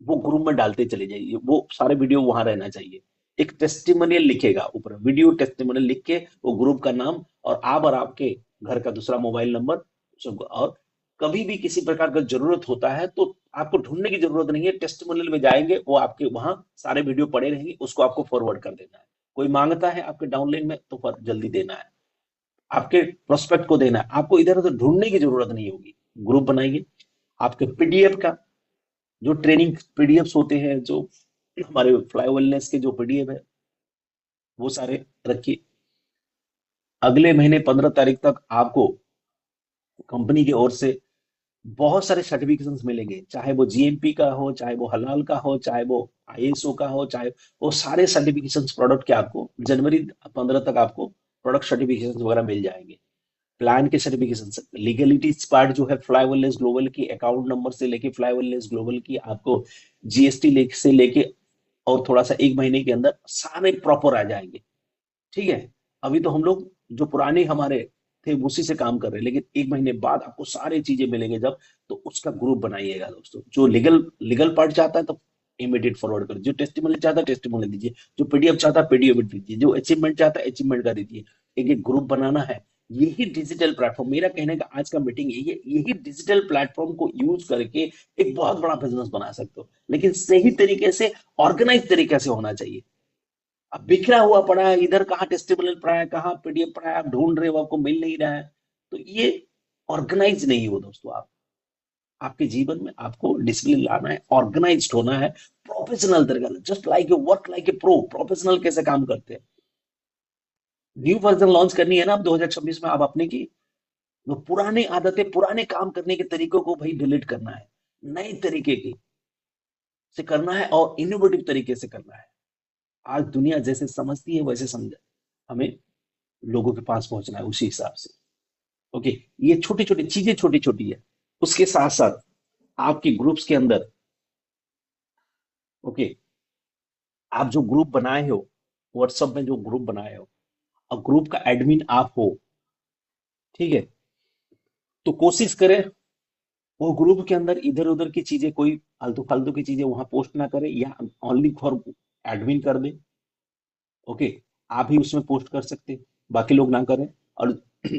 वो ग्रुप में डालते चले जाइए। वो सारे वीडियो वहां रहना चाहिए। एक टेस्टिमोनियल लिखेगा ऊपर, वीडियो टेस्टिमोनियल लिख के, वो ग्रुप का नाम और आपके घर का दूसरा मोबाइल नंबर सब। और कभी भी किसी प्रकार का जरूरत होता है तो आपको ढूंढने की जरूरत नहीं है, टेस्टिमोनियल में जाएंगे, वो आपके वहां सारे वीडियो पड़े रहेंगे, उसको आपको फॉरवर्ड कर देना है। कोई मांगता है आपके डाउनलाइन में, तो जल्दी देना है। आपके प्रोस्पेक्ट को देना है, आपको इधर उधर ढूंढने की जरूरत नहीं होगी। ग्रुप बनाइए। आपके पीडीएफ का, जो ट्रेनिंग पीडीएफ होते हैं, जो हमारे फ्लाई वेलनेस के जो पीडीएफ है, वो सारे रखिए। अगले महीने 15 तारीख तक आपको कंपनी की ओर से बहुत सारे सर्टिफिकेशंस मिलेंगे। चाहे वो जीएमपी का हो, चाहे वो हलाल का हो, चाहे वो आईएसओ का हो, चाहे वो सारे सर्टिफिकेशंस प्रोडक्ट के आपको जनवरी 15 तक आपको प्रोडक्ट सर्टिफिकेशंस वगैरह मिल जाएंगे। प्लान के सर्टिफिकेशन, लीगलिटीज पार्ट जो है फ्लाईओवरलेस ग्लोबल की, अकाउंट नंबर से लेके फ्लाईओवरलेस ग्लोबल की आपको जीएसटी से लेके, और थोड़ा सा एक महीने के अंदर सारे प्रॉपर आ जाएंगे। ठीक है। अभी तो हम लोग जो पुराने हमारे थे उसी से काम कर रहे हैं, लेकिन एक महीने बाद आपको सारी चीजें मिलेंगे जब, तो उसका ग्रुप बनाइएगा दोस्तों। जो लीगल लीगल पार्ट चाहता है तो इमीडिएट फॉरवर्ड कर, जो टेस्टिमोनियल चाहता है टेस्टिमोनियल दीजिए, जो पीडीएफ चाहता है पीडीएफ दीजिए, जो अचीवमेंट चाहता है अचीवमेंट का दीजिए। एक एक ग्रुप बनाना है। यही डिजिटल प्लेटफॉर्म, मेरा कहने का आज का मीटिंग यही है, यही डिजिटल प्लेटफॉर्म को यूज करके एक बहुत बड़ा बिजनेस बना सकते हो, लेकिन सही तरीके से, ऑर्गेनाइज तरीके से होना चाहिए। अब बिखरा हुआ पड़ा है, इधर कहाँ टेस्टिमोनियल पड़ा है, कहाँ पीडीएफ पड़ा है, आप ढूंढ रहे हो आपको मिल नहीं रहा है, तो ये ऑर्गेनाइज नहीं हो दोस्तों। आप आपके जीवन में आपको डिसिप्लिन लाना है, ऑर्गेनाइज्ड होना है, प्रोफेशनल तरीका, just like you work like a pro, professional कैसे काम करते हैं। न्यू वर्जन लॉन्च करनी है ना अब 2026 में, आप अपने की वो पुरानी आदतें, पुराने काम करने के तरीकों को भाई डिलीट करना है, नए तरीके की से करना है और इनोवेटिव तरीके से करना है। आज दुनिया जैसे समझती है वैसे समझ, हमें लोगों के पास पहुंचना है उसी हिसाब से। ओके। ये छोटी छोटी चीजें छोटी छोटी है। उसके साथ साथ आपके ग्रुप्स के अंदर, ओके, आप जो ग्रुप बनाए हो, व्हाट्सएप में जो ग्रुप बनाए हो, और ग्रुप का एडमिन आप हो, ठीक है, तो कोशिश करें वो ग्रुप के अंदर इधर उधर की चीजें, कोई फालतू फालतू की चीजें वहां पोस्ट ना करे, या ओनली फॉर एडमिन कर दे। ओके। आप ही उसमें पोस्ट कर सकते हैं, बाकी लोग ना करें। और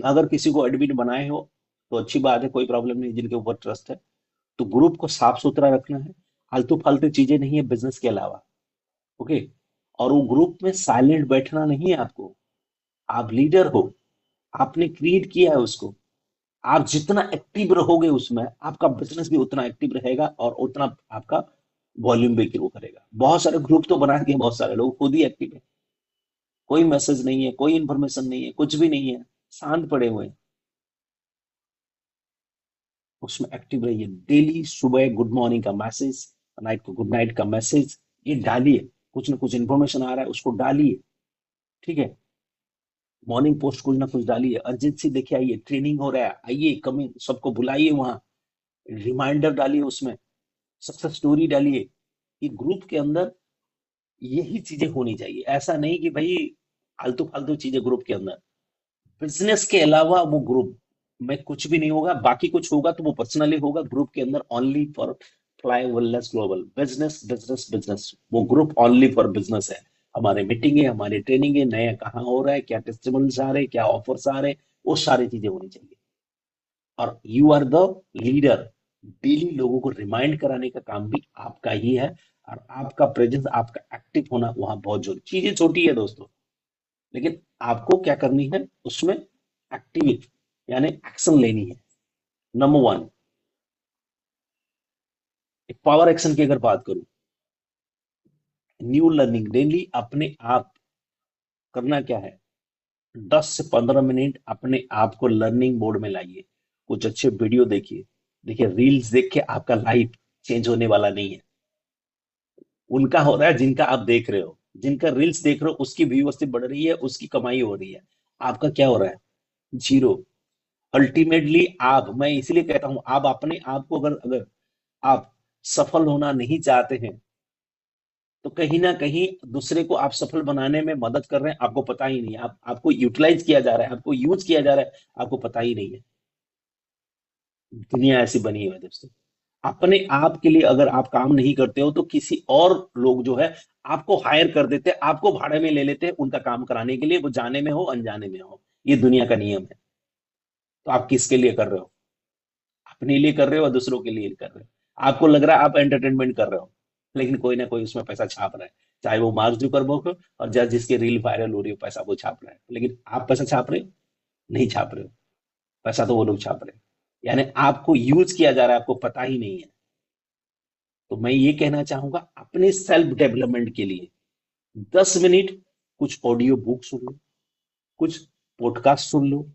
अगर किसी को एडमिन बनाए हो तो अच्छी बात है, कोई प्रॉब्लम नहीं, जिनके ऊपर ट्रस्ट है। तो ग्रुप को साफ सुथरा रखना है, फालतू फालतू चीजें नहीं है बिजनेस के अलावा। ओके। और वो ग्रुप में साइलेंट बैठना नहीं है आपको। आप लीडर हो, आपने क्रिएट किया है उसको। आप जितना एक्टिव रहोगे उसमें, आपका बिजनेस भी उतना एक्टिव रहेगा और उतना आपका वॉल्यूम भी ग्रो करेगा। बहुत सारे ग्रुप तो बना दिए, बहुत सारे लोग खुद ही एक्टिव है, कोई मैसेज नहीं है, कोई इंफॉर्मेशन नहीं है, कुछ भी नहीं है, शांत पड़े हुए हैं। उसमें एक्टिव रहिए डेली। सुबह गुड मॉर्निंग का मैसेज, नाइट को गुड नाइट का मैसेज, ये डालिए। कुछ ना कुछ इन्फॉर्मेशन आ रहा है उसको डालिए। ठीक है। मॉर्निंग पोस्ट कुछ ना कुछ डालिए। अर्जेंसी देखिए, आइए ट्रेनिंग हो रहा है, आइए कमिंग, सबको बुलाइए वहां, रिमाइंडर डालिए उसमें, सक्सेस स्टोरी डालिए। ये ग्रुप के अंदर यही चीजें होनी चाहिए। ऐसा नहीं कि भाई फालतू फालतू चीजें ग्रुप के अंदर। बिजनेस के अलावा वो ग्रुप में कुछ भी नहीं होगा, बाकी कुछ होगा तो वो पर्सनली होगा। ग्रुप के अंदर only for fly wellness global, business business business, वो ग्रुप ओनली फॉर बिजनेस है। हमारे मीटिंग है, हमारे ट्रेनिंग है, नया कहाँ हो रहा है, क्या टेस्टिमोनियल्स आ रहे हैं, क्या ऑफर्स आ रहे हैं, वो सारी चीजें होनी चाहिए। और you are the leader. Daily लोगों को रिमाइंड कराने का काम भी आपका ही है। और आपका प्रेजेंस, आपका एक्टिव होना वहां बहुत जरूरी। चीजें छोटी है दोस्तों, लेकिन आपको क्या करनी है उसमें, एक्टिविटी यानी एक्शन लेनी है। नंबर वन, एक पावर एक्शन की अगर बात करूं, न्यू लर्निंग डेली अपने आप करना क्या है, 10 से 15 मिनट अपने आप को लर्निंग मोड में लाइए। कुछ अच्छे वीडियो देखिए। देखिए, रील्स देख के आपका लाइफ चेंज होने वाला नहीं है। उनका हो रहा है जिनका आप देख रहे हो, जिनका रील्स देख रहे हो उसकी व्यूअरशिप बढ़ रही है, उसकी कमाई हो रही है। आपका क्या हो रहा है? जीरो। अल्टीमेटली आप, मैं इसलिए कहता हूं, आप अपने आप को, अगर अगर आप सफल होना नहीं चाहते हैं, तो कहीं ना कहीं दूसरे को आप सफल बनाने में मदद कर रहे हैं, आपको पता ही नहीं है। आपको यूटिलाइज किया जा रहा है, आपको यूज किया जा रहा है, आपको पता ही नहीं है। दुनिया ऐसी बनी है दोस्तों। अपने आप के लिए अगर आप काम नहीं करते हो तो किसी और लोग जो है आपको हायर कर देते हैं, आपको भाड़े में ले लेते हैं उनका काम कराने के लिए, वो जाने में हो अनजाने में हो। ये दुनिया का नियम है। तो आप किसके लिए कर रहे हो? अपने लिए कर रहे हो और दूसरों के लिए कर रहे हो? आपको लग रहा है आप एंटरटेनमेंट कर रहे हो, लेकिन कोई ना कोई उसमें पैसा छाप रहा है। चाहे वो मार्क जुकरबर्ग हो, और जस्ट जिसकी रील वायरल हो रही हो, पैसा वो छाप रहा है, लेकिन आप पैसा छाप रहे हो? नहीं छाप रहे हो। पैसा तो वो लोग छाप रहे हैं। यानी आपको यूज किया जा रहा है, आपको पता ही नहीं है। तो मैं ये कहना चाहूंगा, अपने सेल्फ डेवलपमेंट के लिए 10 मिनट कुछ ऑडियो बुक सुन लो, कुछ पॉडकास्ट सुन लो,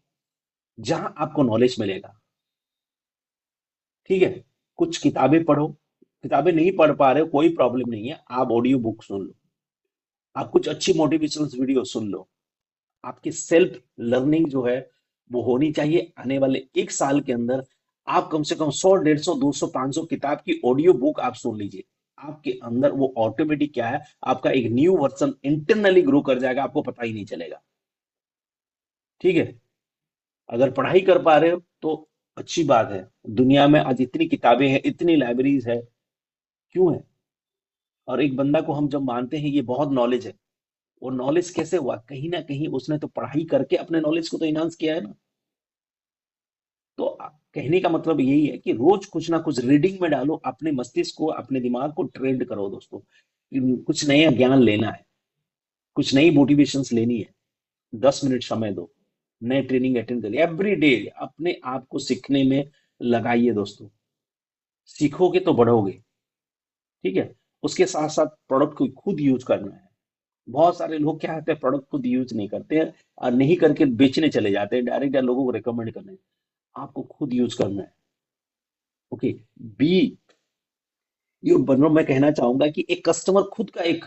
जहां आपको नॉलेज मिलेगा। ठीक है। कुछ किताबें पढ़ो। किताबें नहीं पढ़ पा रहे हो, कोई प्रॉब्लम नहीं है, आप ऑडियो बुक सुन लो। आप कुछ अच्छी मोटिवेशनल वीडियो सुन लो। आपकी सेल्फ लर्निंग जो है वो होनी चाहिए आने वाले 1 साल के अंदर। आप कम से कम 100, 150, 200, 500 किताब की ऑडियो बुक आप सुन लीजिए। आपके अंदर वो ऑटोमेटिक क्या है, आपका एक न्यू वर्जन इंटरनली ग्रो कर जाएगा, आपको पता ही नहीं चलेगा। ठीक है। अगर पढ़ाई कर पा रहे हो तो अच्छी बात है। दुनिया में आज इतनी किताबें हैं, इतनी लाइब्रेरीज है, क्यों है? और एक बंदा को हम जब मानते हैं ये बहुत नॉलेज है, वो नॉलेज कैसे हुआ? कहीं ना कहीं उसने तो पढ़ाई करके अपने नॉलेज को तो इनहांस किया है ना। तो कहने का मतलब यही है कि रोज कुछ ना कुछ रीडिंग में डालो, अपने मस्तिष्क को, अपने दिमाग को ट्रेंड करो दोस्तों। कुछ नया ज्ञान लेना है, कुछ नई मोटिवेशंस लेनी है, 10 मिनट समय दो, नए ट्रेनिंग अटेंड करिए, एवरी डे अपने आप को सीखने में लगाइए दोस्तों। सीखोगे तो बढ़ोगे। ठीक है। उसके साथ साथ प्रोडक्ट को खुद यूज करना है। बहुत सारे लोग क्या होते हैं, प्रोडक्ट खुद यूज नहीं करते हैं और नहीं करके बेचने चले जाते हैं, डायरेक्ट लोगों को रिकमेंड करने। आपको खुद यूज करना है। ओके। बी ये बनो, मैं कहना चाहूंगा कि एक कस्टमर खुद का एक,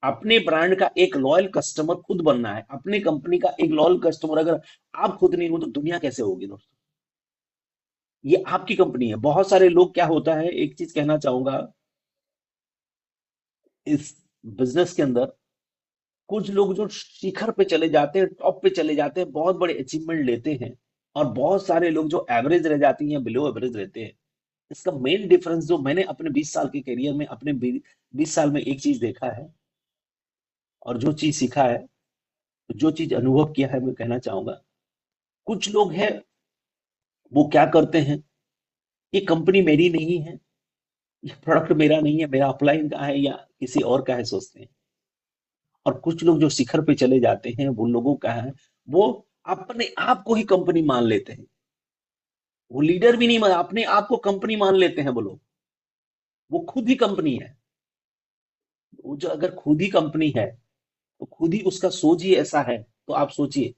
अपने ब्रांड का एक लॉयल कस्टमर खुद बनना है। अपनी कंपनी का एक लॉयल कस्टमर अगर आप खुद नहीं हो तो दुनिया कैसे होगी दोस्तों? ये आपकी कंपनी है। बहुत सारे लोग, क्या होता है, एक चीज कहना चाहूंगा, इस बिजनेस के अंदर कुछ लोग जो शिखर पे चले जाते हैं, टॉप पे चले जाते हैं, बहुत बड़े अचीवमेंट लेते हैं, और बहुत सारे लोग जो एवरेज रह जाती हैं, बिलो एवरेज रहते हैं। इसका मेन डिफरेंस जो मैंने अपने 20 साल के करियर में, अपने 20 साल में एक चीज देखा है और जो चीज सीखा है, जो चीज अनुभव किया है, मैं कहना चाहूंगा, कुछ लोग हैं वो क्या करते हैं, ये कंपनी मेरी नहीं है, ये प्रोडक्ट मेरा नहीं है, मेरा अपलाइन का है या किसी और का है सोचते हैं। और कुछ लोग जो शिखर पे चले जाते हैं वो लोगों का है, वो अपने आप को ही कंपनी मान लेते हैं। वो लीडर भी नहीं मान, अपने आप को कंपनी मान लेते हैं वो लोग। वो खुद ही कंपनी है। वो जो अगर खुद ही कंपनी है तो खुद ही उसका सोच ही ऐसा है, तो आप सोचिए,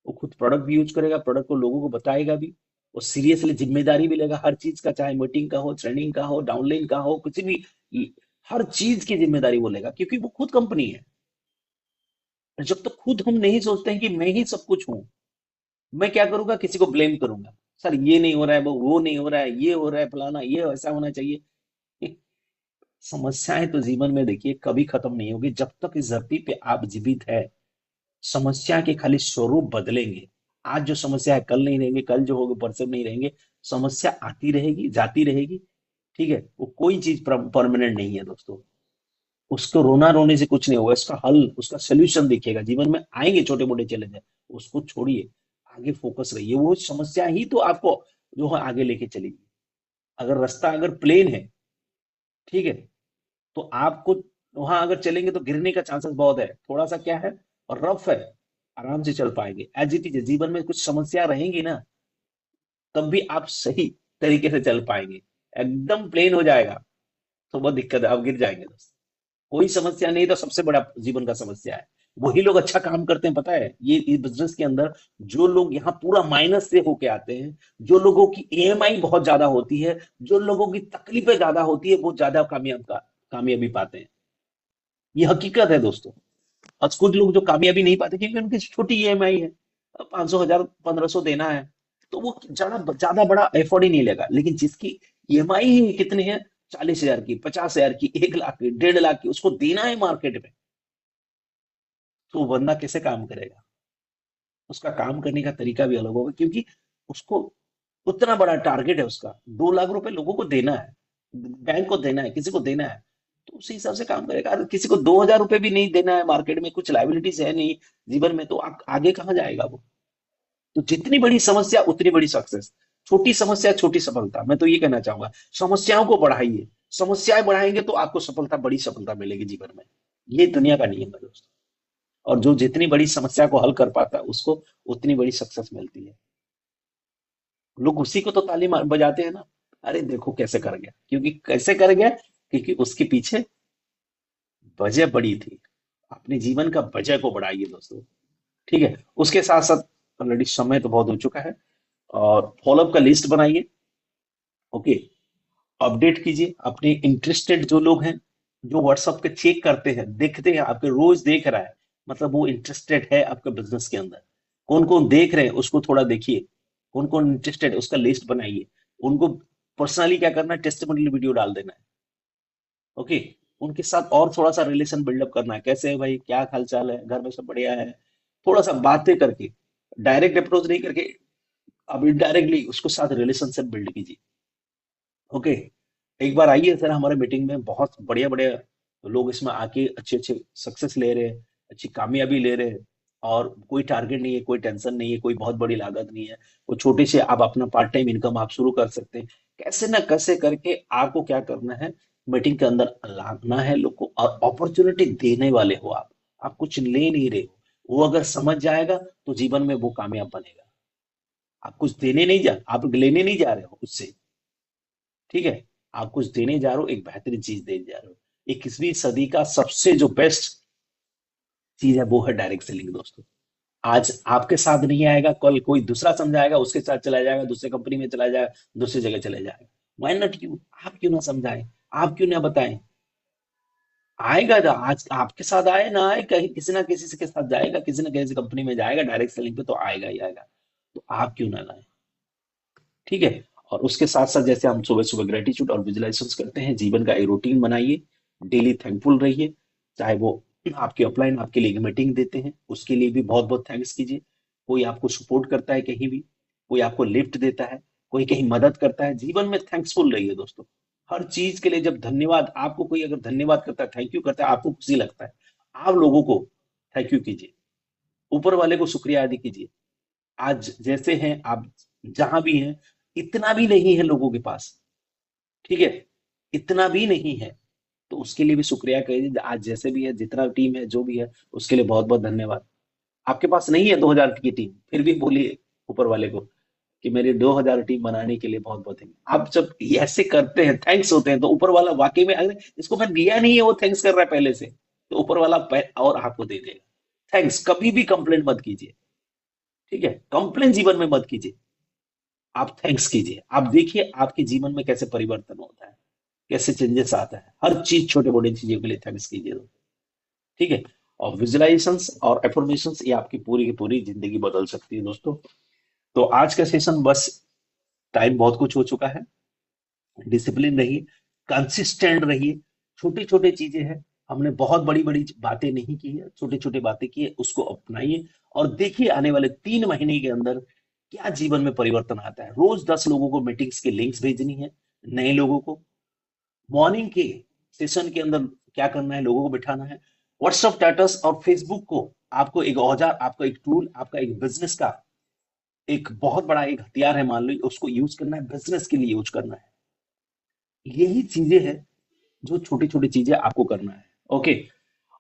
वो खुद प्रोडक्ट भी यूज करेगा, प्रोडक्ट को लोगों को बताएगा भी, वो सीरियसली जिम्मेदारी भी लेगा हर चीज का, चाहे मीटिंग का हो, ट्रेनिंग का हो, डाउनलाइन का हो, कुछ भी, हर चीज की जिम्मेदारी वो लेगा, क्योंकि वो खुद कंपनी है। जब तक खुद हम नहीं सोचते हैं कि मैं ही सब कुछ हूं, मैं क्या करूंगा, किसी को ब्लेम करूंगा, सर ये नहीं हो रहा है, वो नहीं हो रहा है, ये हो रहा है, फलाना ये ऐसा होना चाहिए। समस्याएं तो जीवन में देखिए कभी खत्म नहीं होगी जब तक इस धरती पे आप जीवित है। समस्या के खाली स्वरूप बदलेंगे। आज जो समस्या है कल नहीं रहेंगे, कल जो होगा परसों नहीं रहेंगे। समस्या आती रहेगी, जाती रहेगी। ठीक है। वो कोई चीज परमानेंट नहीं है दोस्तों। उसको रोना रोने से कुछ नहीं होगा, इसका हल, उसका सोल्यूशन देखिएगा। जीवन में आएंगे छोटे मोटे चैलेंज है, उसको छोड़िए, आगे फोकस रहिए। वो समस्या ही तो आपको जो है आगे लेके चलेगी। अगर रास्ता अगर प्लेन है, ठीक है, तो आपको वहां अगर चलेंगे तो गिरने का चांसेस बहुत है। थोड़ा सा क्या है और रफ है, आराम से चल पाएंगे। एज इट इज जीवन में कुछ समस्या रहेंगी ना, तब भी आप सही तरीके से चल पाएंगे। एकदम प्लेन हो जाएगा तो बहुत दिक्कत है, आप गिर जाएंगे दोस्त। कोई समस्या नहीं तो सबसे बड़ा जीवन का समस्या है। वही लोग अच्छा काम करते हैं, पता है, ये इस बिजनेस के अंदर जो लोग यहाँ पूरा माइनस से होके आते हैं, जो लोगों की ईएमआई बहुत ज्यादा होती है, जो लोगों की तकलीफें ज्यादा होती है, वो ज्यादा कामयाबी पाते हैं। ये हकीकत है दोस्तों। आज कुछ लोग जो कामयाबी नहीं पाते क्योंकि उनकी छोटी ईएमआई है, 500, 1000, 1500 देना है, तो वो ज्यादा ज्यादा बड़ा एफर्ट ही नहीं लेगा। लेकिन जिसकी ईएमआई ही कितनी है, 40,000 की, 50,000 की, 1 लाख की, 1.5 लाख की, उसको देना है मार्केट में, तो वो बंदा कैसे काम करेगा? उसका काम करने का तरीका भी अलग होगा, क्योंकि उसको उतना बड़ा टारगेट है, उसका 2 लाख रुपए लोगों को देना है, बैंक को देना है, किसी को देना है, तो उसी हिसाब से काम करेगा। अगर किसी को 2,000 रुपए भी नहीं देना है, मार्केट में कुछ लाइबिलिटीज है नहीं जीवन में, तो आगे कहाँ जाएगा वो? तो जितनी बड़ी समस्या उतनी बड़ी सक्सेस, छोटी समस्या छोटी सफलता। मैं तो ये कहना चाहूंगा, समस्याओं को बढ़ाइए। समस्याएं बढ़ाएंगे तो आपको सफलता, बड़ी सफलता मिलेगी जीवन में। ये दुनिया का नियम है दोस्तों। और जो जितनी बड़ी समस्या को हल कर पाता है उसको उतनी बड़ी सक्सेस मिलती है। लोग उसी को तो ताली बजाते हैं ना, अरे देखो कैसे कर गया, क्योंकि कैसे कर गया, क्योंकि उसके पीछे वजह बड़ी थी। अपने जीवन का वजह को बढ़ाइए दोस्तों। ठीक है। उसके साथ साथ ऑलरेडी समय तो बहुत हो चुका है, और फॉलोअप का लिस्ट बनाइए। ओके। अपडेट कीजिए अपने इंटरेस्टेड जो लोग हैं, जो व्हाट्सएप पे चेक करते हैं, देखते हैं, आपके रोज देख रहा है, मतलब वो इंटरेस्टेड है आपके बिजनेस के अंदर। कौन कौन देख रहे हैं उसको थोड़ा देखिए, कौन कौन इंटरेस्टेड उसका लिस्ट बनाइए, उनको पर्सनली क्या करना है, टेस्टिमोनियल वीडियो डाल देना है। ओके, उनके साथ और थोड़ा सा रिलेशन बिल्डअप करना है, कैसे है भाई, क्या हाल चाल है, घर में सब बढ़िया है, थोड़ा सा बातें करके, डायरेक्ट अप्रोच नहीं करके, अब इनडायरेक्टली उसको साथ रिलेशनशिप बिल्ड कीजिए। ओके, एक बार आइए सर हमारे मीटिंग में, बहुत बढ़िया बढ़िया लोग इसमें आके अच्छे अच्छे सक्सेस ले रहे हैं, अच्छी कामयाबी ले रहे हैं, और कोई टारगेट नहीं है, कोई टेंशन नहीं है, कोई बहुत बड़ी लागत नहीं है, वो छोटे से आप अपना पार्ट टाइम इनकम आप शुरू कर सकते हैं। कैसे ना कैसे करके आपको क्या करना है, मीटिंग के अंदर लाना है लोग को, और अपॉर्चुनिटी देने वाले हो आप कुछ ले नहीं रहे हो। वो अगर समझ जाएगा तो जीवन में वो कामयाब बनेगा। आप कुछ देने नहीं जा, आप लेने नहीं जा रहे हो उससे, ठीक है, आप कुछ देने जा रहे हो, एक बेहतरीन चीज देने जा रहे हो। 21वीं सदी का सबसे जो बेस्ट चीज है वो है डायरेक्ट सेलिंग दोस्तों। आज आपके साथ नहीं आएगा, कल कोई दूसरा समझाएगा, उसके साथ चला जाएगा, दूसरे कंपनी में चला जाएगा, दूसरी जगह चले जाएगा। वाई नॉट यू, आप क्यों ना समझाएं, आप क्यों ना बताएं। आएगा जो आज आपके साथ आए ना आए, कहीं किसी ना किसी के साथ जाएगा, किसी ना किसी कंपनी में जाएगा डायरेक्ट सेलिंग पे, तो आएगा ही आएगा। तो आप क्यों ना लाएं, ठीक है। और उसके साथ साथ जैसे हम सुबह सुबह ग्रेटिट्यूड और विजुलाइजेशन करते हैं, जीवन का एक रूटीन बनाइए, डेली थैंकफुल रहिए। चाहे वो आपके अपलाइन आपके लिए मीटिंग देते हैं, उसके लिए भी बहुत बहुत थैंक्स कीजिए। कोई आपको सपोर्ट करता है कहीं भी, कोई आपको लिफ्ट देता है, कोई कहीं मदद करता है, जीवन में थैंक्सफुल रहिए दोस्तों। हर चीज के लिए जब धन्यवाद, आपको कोई अगर धन्यवाद करता है, थैंक यू करता है, आपको खुशी लगता है, आप लोगों को थैंक यू कीजिए, ऊपर वाले को शुक्रिया अदा कीजिए। आज जैसे हैं आप, जहां भी हैं, इतना भी नहीं है लोगों के पास, ठीक है, इतना भी नहीं है, तो उसके लिए भी शुक्रिया कहिए। आज जैसे भी है, जितना टीम है, जो भी है, उसके लिए बहुत बहुत धन्यवाद। आपके पास नहीं है 2000 की टीम, फिर भी बोलिए ऊपर वाले को कि मेरे 2000 टीम बनाने के लिए बहुत बहुत धन्यवाद। आप जब ऐसे करते हैं, थैंक्स होते हैं, तो ऊपर वाला वाकई में, अगर इसको मैं दिया नहीं है, वो थैंक्स कर रहा है पहले से, तो ऊपर वाला और आपको दे देगा। थैंक्स, कभी भी कंप्लेंट मत कीजिए, ठीक है, कंप्लेंट जीवन में मत कीजिए, आप थैंक्स कीजिए। आप देखिए आपके जीवन में कैसे परिवर्तन होता है, कैसे चेंजेस आता है, हर चीज छोटे बड़े चीजों के लिए थैंक्स कीजिए, ठीक है। और विजुअलाइजेशंस और एफर्मेशंस ये आपकी पूरी की पूरी जिंदगी बदल सकती है दोस्तों। तो आज का सेशन बस, टाइम बहुत कुछ हो चुका है। डिसिप्लिन रहिए, कंसिस्टेंट रहिए, छोटी छोटी चीजें हैं, हमने बहुत बड़ी बड़ी बातें नहीं की है, छोटी छोटी बातें की है, उसको अपनाइए, और देखिए आने वाले 3 महीने के अंदर क्या जीवन में परिवर्तन आता है। रोज 10 लोगों को मीटिंग्स के लिंक्स भेजनी है, नए लोगों को मॉर्निंग के सेशन के अंदर क्या करना है, लोगों को बिठाना है। व्हाट्सएप स्टेटस और फेसबुक को आपको एक औजार, आपका एक टूल, आपका एक बिजनेस का एक बहुत बड़ा एक हथियार है, मान लो, उसको यूज करना है, बिजनेस के लिए यूज करना है। यही चीजें हैं जो छोटी छोटी चीजें आपको करना है। ओके,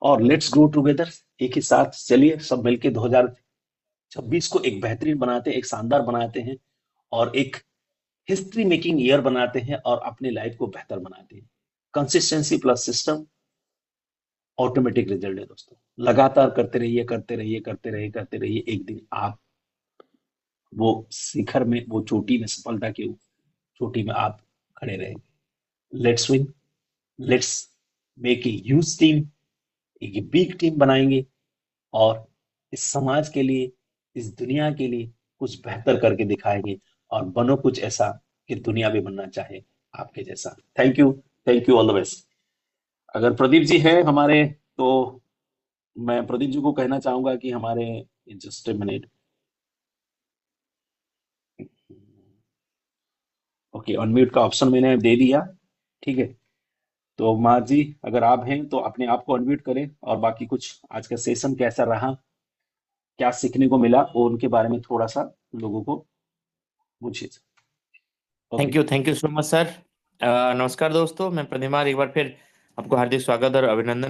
और लेट्स ग्रो टुगेदर, एक ही साथ चलिए सब मिलके 2026 को एक बेहतरीन बनाते हैं, एक शानदार बनाते हैं, और एक हिस्ट्री मेकिंग ईयर बनाते हैं, और अपनी लाइफ को बेहतर बनाते हैं। Consistency plus system, automatic result है दोस्तों। लगातार करते रहिए, करते रहिए, करते रहिए, करते रहिए, एक दिन आप वो शिखर में, वो चोटी में, सफलता की चोटी में आप खड़े रहेंगे। Let's win, let's make a huge team, एक बिग टीम बनाएंगे, और इस समाज के लिए, इस दुनिया के लिए कुछ बेहतर करके दिखाएंगे, और बनो कुछ ऐसा कि दुनिया भी बनना चाहे आपके जैसा। Thank you, thank you, all the best. अगर प्रदीप जी हैं हमारे, तो मैं प्रदीप जी को कहना चाहूंगा कि हमारे, just a minute, okay, unmute का ऑप्शन मैंने दे दिया, ठीक है। तो माँ जी, अगर आप हैं तो अपने आप को अनम्यूट करें, और बाकी कुछ आज का सेशन कैसा रहा, क्या सीखने को मिला, वो उनके बारे में थोड़ा सा लोगों को पूछिए। Okay. Thank you so much sir. नमस्कार दोस्तों, मैं प्रनिमार एक बार फिर आपको हार्दिक स्वागत और अभिनंदन